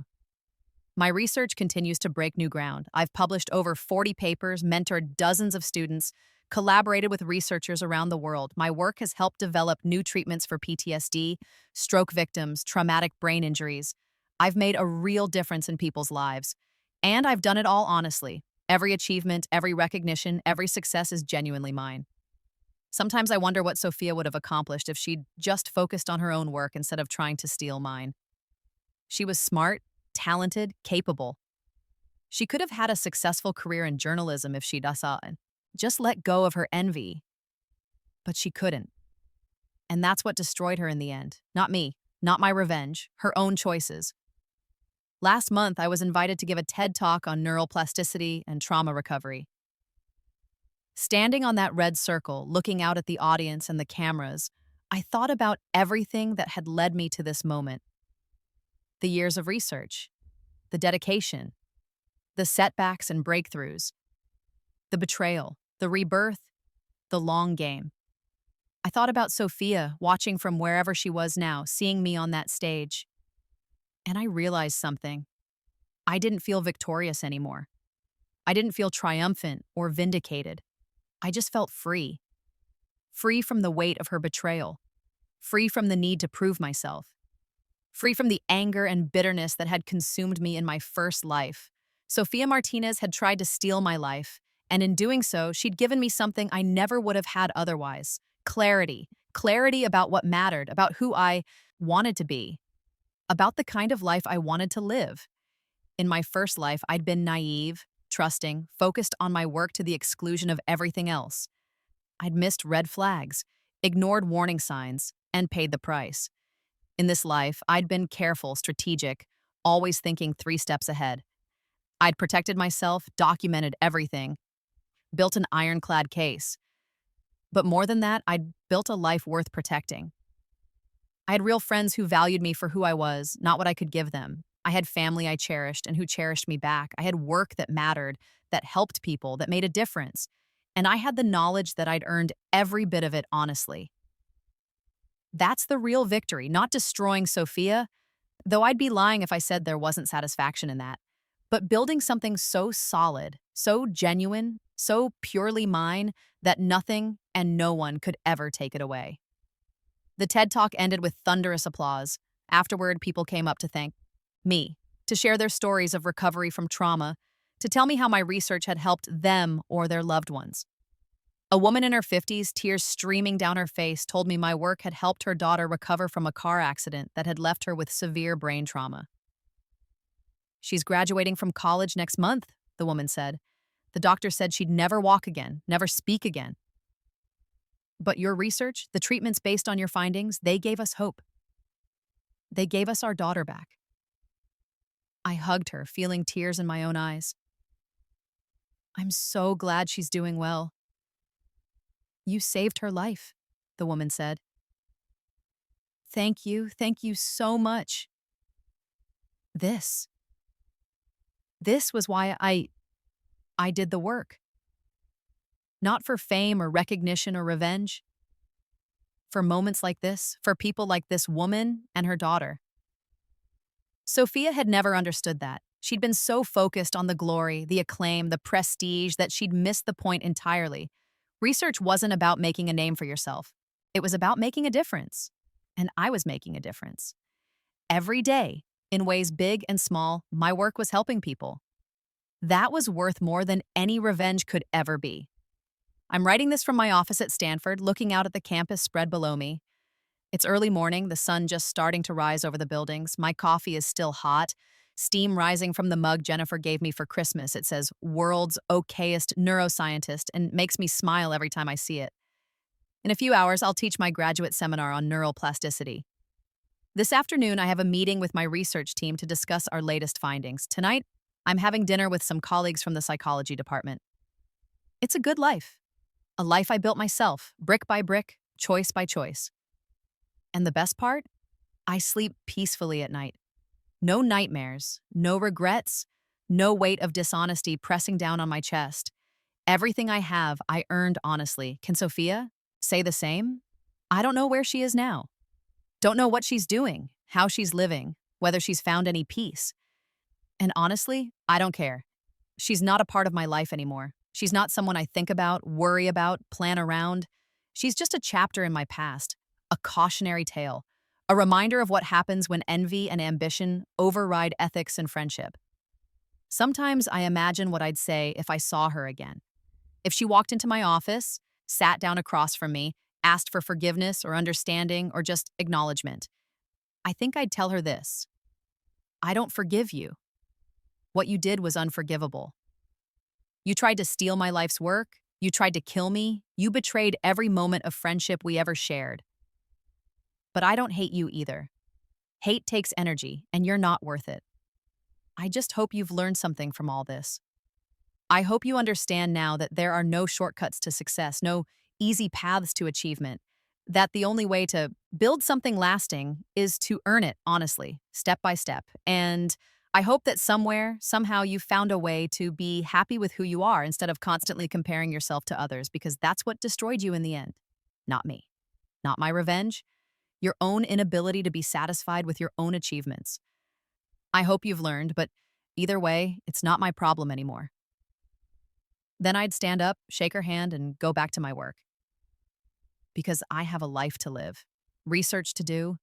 S1: My research continues to break new ground. I've published over 40 papers, mentored dozens of students, collaborated with researchers around the world. My work has helped develop new treatments for PTSD, stroke victims, traumatic brain injuries. I've made a real difference in people's lives. And I've done it all honestly. Every achievement, every recognition, every success is genuinely mine. Sometimes I wonder what Sophia would have accomplished if she'd just focused on her own work instead of trying to steal mine. She was smart, talented, capable. She could have had a successful career in journalism if she'd just let go of her envy. But she couldn't. And that's what destroyed her in the end. Not me, not my revenge, her own choices. Last month, I was invited to give a TED Talk on neuroplasticity and trauma recovery. Standing on that red circle, looking out at the audience and the cameras, I thought about everything that had led me to this moment. The years of research, the dedication, the setbacks and breakthroughs, the betrayal, the rebirth, the long game. I thought about Sophia watching from wherever she was now, seeing me on that stage. And I realized something. I didn't feel victorious anymore. I didn't feel triumphant or vindicated. I just felt free. Free from the weight of her betrayal. Free from the need to prove myself. Free from the anger and bitterness that had consumed me in my first life. Sofia Martinez had tried to steal my life, and in doing so, she'd given me something I never would have had otherwise. Clarity. Clarity about what mattered, about who I wanted to be, about the kind of life I wanted to live. In my first life, I'd been naive, trusting, focused on my work to the exclusion of everything else. I'd missed red flags, ignored warning signs, and paid the price. In this life, I'd been careful, strategic, always thinking 3 steps ahead. I'd protected myself, documented everything, built an ironclad case. But more than that, I'd built a life worth protecting. I had real friends who valued me for who I was, not what I could give them. I had family I cherished and who cherished me back. I had work that mattered, that helped people, that made a difference. And I had the knowledge that I'd earned every bit of it honestly. That's the real victory, not destroying Sophia, though I'd be lying if I said there wasn't satisfaction in that. But building something so solid, so genuine, so purely mine that nothing and no one could ever take it away. The TED Talk ended with thunderous applause. Afterward, people came up to thank me, to share their stories of recovery from trauma, to tell me how my research had helped them or their loved ones. A woman in her 50s, tears streaming down her face, told me my work had helped her daughter recover from a car accident that had left her with severe brain trauma. She's graduating from college next month, the woman said. The doctor said she'd never walk again, never speak again. But your research, the treatments based on your findings, they gave us hope. They gave us our daughter back. I hugged her, feeling tears in my own eyes. I'm so glad she's doing well. You saved her life, the woman said. Thank you so much. This was why I did the work. Not for fame or recognition or revenge. For moments like this, for people like this woman and her daughter. Sophia had never understood that. She'd been so focused on the glory, the acclaim, the prestige that she'd missed the point entirely. Research wasn't about making a name for yourself. It was about making a difference. And I was making a difference. Every day, in ways big and small, my work was helping people. That was worth more than any revenge could ever be. I'm writing this from my office at Stanford, looking out at the campus spread below me. It's early morning, the sun just starting to rise over the buildings. My coffee is still hot, steam rising from the mug Jennifer gave me for Christmas. It says, "World's okayest neuroscientist," and makes me smile every time I see it. In a few hours, I'll teach my graduate seminar on neural plasticity. This afternoon, I have a meeting with my research team to discuss our latest findings. Tonight, I'm having dinner with some colleagues from the psychology department. It's a good life. A life I built myself, brick by brick, choice by choice. And the best part? I sleep peacefully at night. No nightmares, no regrets, no weight of dishonesty pressing down on my chest. Everything I have, I earned honestly. Can Sophia say the same? I don't know where she is now. Don't know what she's doing, how she's living, whether she's found any peace. And honestly, I don't care. She's not a part of my life anymore. She's not someone I think about, worry about, plan around. She's just a chapter in my past, a cautionary tale, a reminder of what happens when envy and ambition override ethics and friendship. Sometimes I imagine what I'd say if I saw her again. If she walked into my office, sat down across from me, asked for forgiveness or understanding or just acknowledgement, I think I'd tell her this: I don't forgive you. What you did was unforgivable. You tried to steal my life's work. You tried to kill me. You betrayed every moment of friendship we ever shared. But I don't hate you either. Hate takes energy, and you're not worth it. I just hope you've learned something from all this. I hope you understand now that there are no shortcuts to success, no easy paths to achievement, that the only way to build something lasting is to earn it honestly, step by step. And I hope that somewhere, somehow, you found a way to be happy with who you are instead of constantly comparing yourself to others, because that's what destroyed you in the end. Not me. Not my revenge. Your own inability to be satisfied with your own achievements. I hope you've learned, but either way, it's not my problem anymore. Then I'd stand up, shake her hand, and go back to my work. Because I have a life to live, research to do,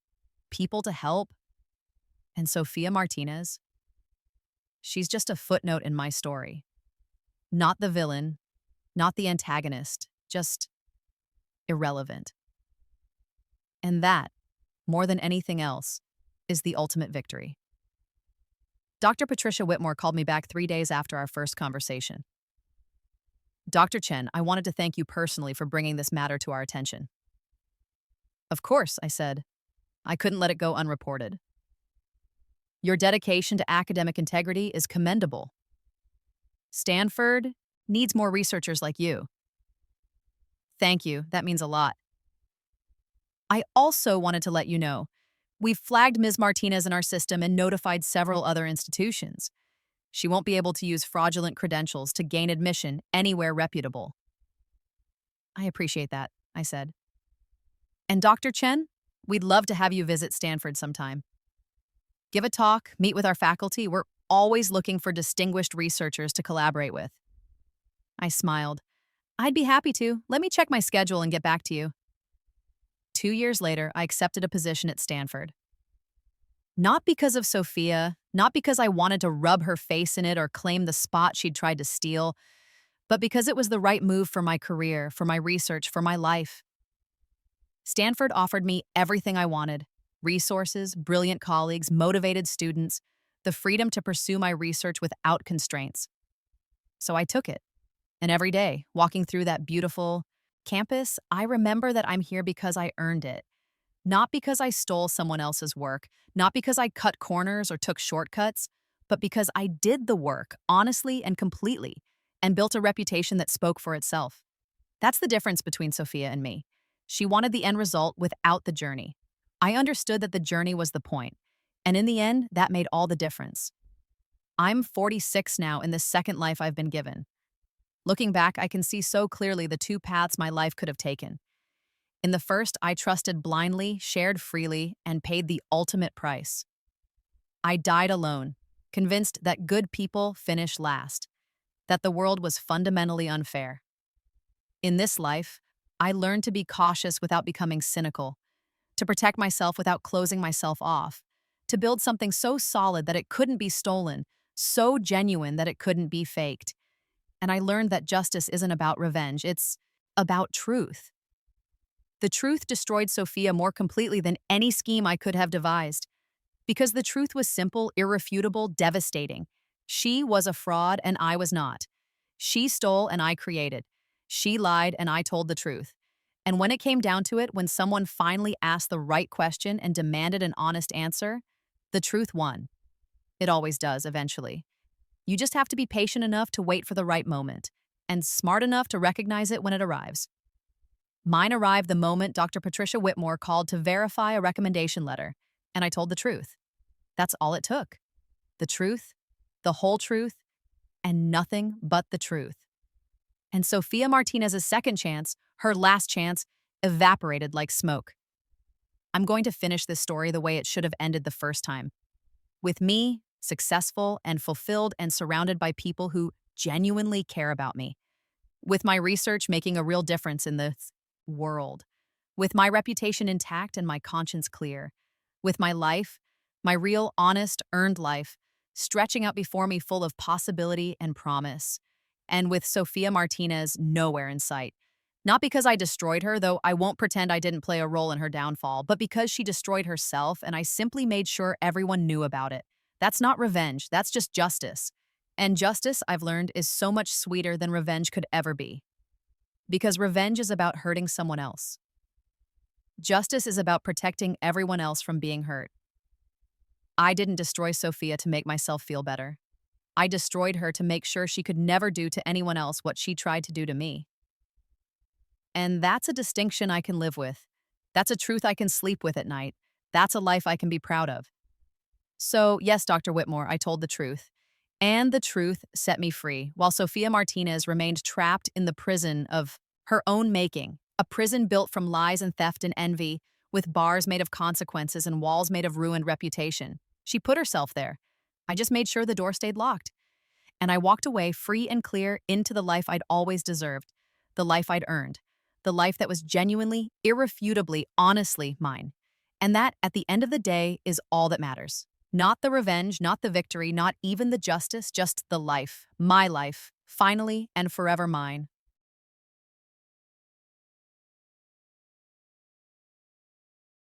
S1: people to help. And Sophia Martinez, she's just a footnote in my story. Not the villain, not the antagonist, just irrelevant. And that, more than anything else, is the ultimate victory. Dr. Patricia Whitmore called me back 3 days after our first conversation. Dr. Chen, I wanted to thank you personally for bringing this matter to our attention. Of course, I said. I couldn't let it go unreported. Your dedication to academic integrity is commendable. Stanford needs more researchers like you. Thank you, that means a lot. I also wanted to let you know, We've flagged Ms. Martinez in our system and notified several other institutions. She won't be able to use fraudulent credentials to gain admission anywhere reputable. I appreciate that, I said. And Dr. Chen, we'd love to have you visit Stanford sometime. Give a talk, meet with our faculty. We're always looking for distinguished researchers to collaborate with. I smiled. I'd be happy to. Let me check my schedule and get back to you. 2 years later, I accepted a position at Stanford. Not because of Sophia, not because I wanted to rub her face in it or claim the spot she'd tried to steal, but because it was the right move for my career, for my research, for my life. Stanford offered me everything I wanted: resources, brilliant colleagues, motivated students, the freedom to pursue my research without constraints. So I took it. And every day, walking through that beautiful campus, I remember that I'm here because I earned it. Not because I stole someone else's work, not because I cut corners or took shortcuts, but because I did the work honestly and completely and built a reputation that spoke for itself. That's the difference between Sophia and me. She wanted the end result without the journey. I understood that the journey was the point, and in the end, that made all the difference. I'm 46 now in the second life I've been given. Looking back, I can see so clearly the two paths my life could have taken. In the first, I trusted blindly, shared freely, and paid the ultimate price. I died alone, convinced that good people finish last, that the world was fundamentally unfair. In this life, I learned to be cautious without becoming cynical, to protect myself without closing myself off, to build something so solid that it couldn't be stolen, so genuine that it couldn't be faked. And I learned that justice isn't about revenge, it's about truth. The truth destroyed Sophia more completely than any scheme I could have devised. Because the truth was simple, irrefutable, devastating. She was a fraud and I was not. She stole and I created. She lied and I told the truth. And when it came down to it, when someone finally asked the right question and demanded an honest answer, the truth won. It always does, eventually. You just have to be patient enough to wait for the right moment, and smart enough to recognize it when it arrives. Mine arrived the moment Dr. Patricia Whitmore called to verify a recommendation letter, and I told the truth. That's all it took. The truth, the whole truth, and nothing but the truth. And Sophia Martinez's second chance, her last chance, evaporated like smoke. I'm going to finish this story the way it should have ended the first time. With me, successful and fulfilled and surrounded by people who genuinely care about me. With my research making a real difference in this world. With my reputation intact and my conscience clear. With my life, my real, honest, earned life, stretching out before me full of possibility and promise. And with Sophia Martinez nowhere in sight. Not because I destroyed her, though I won't pretend I didn't play a role in her downfall, but because she destroyed herself and I simply made sure everyone knew about it. That's not revenge, that's just justice. And justice, I've learned, is so much sweeter than revenge could ever be. Because revenge is about hurting someone else. Justice is about protecting everyone else from being hurt. I didn't destroy Sophia to make myself feel better. I destroyed her to make sure she could never do to anyone else what she tried to do to me. And that's a distinction I can live with. That's a truth I can sleep with at night. That's a life I can be proud of. So, yes, Dr. Whitmore, I told the truth. And the truth set me free, while Sophia Martinez remained trapped in the prison of her own making, a prison built from lies and theft and envy, with bars made of consequences and walls made of ruined reputation. She put herself there. I just made sure the door stayed locked. And I walked away free and clear into the life I'd always deserved, the life I'd earned, the life that was genuinely, irrefutably, honestly mine. And that, at the end of the day, is all that matters. Not the revenge, not the victory, not even the justice, just the life, my life, finally and forever mine.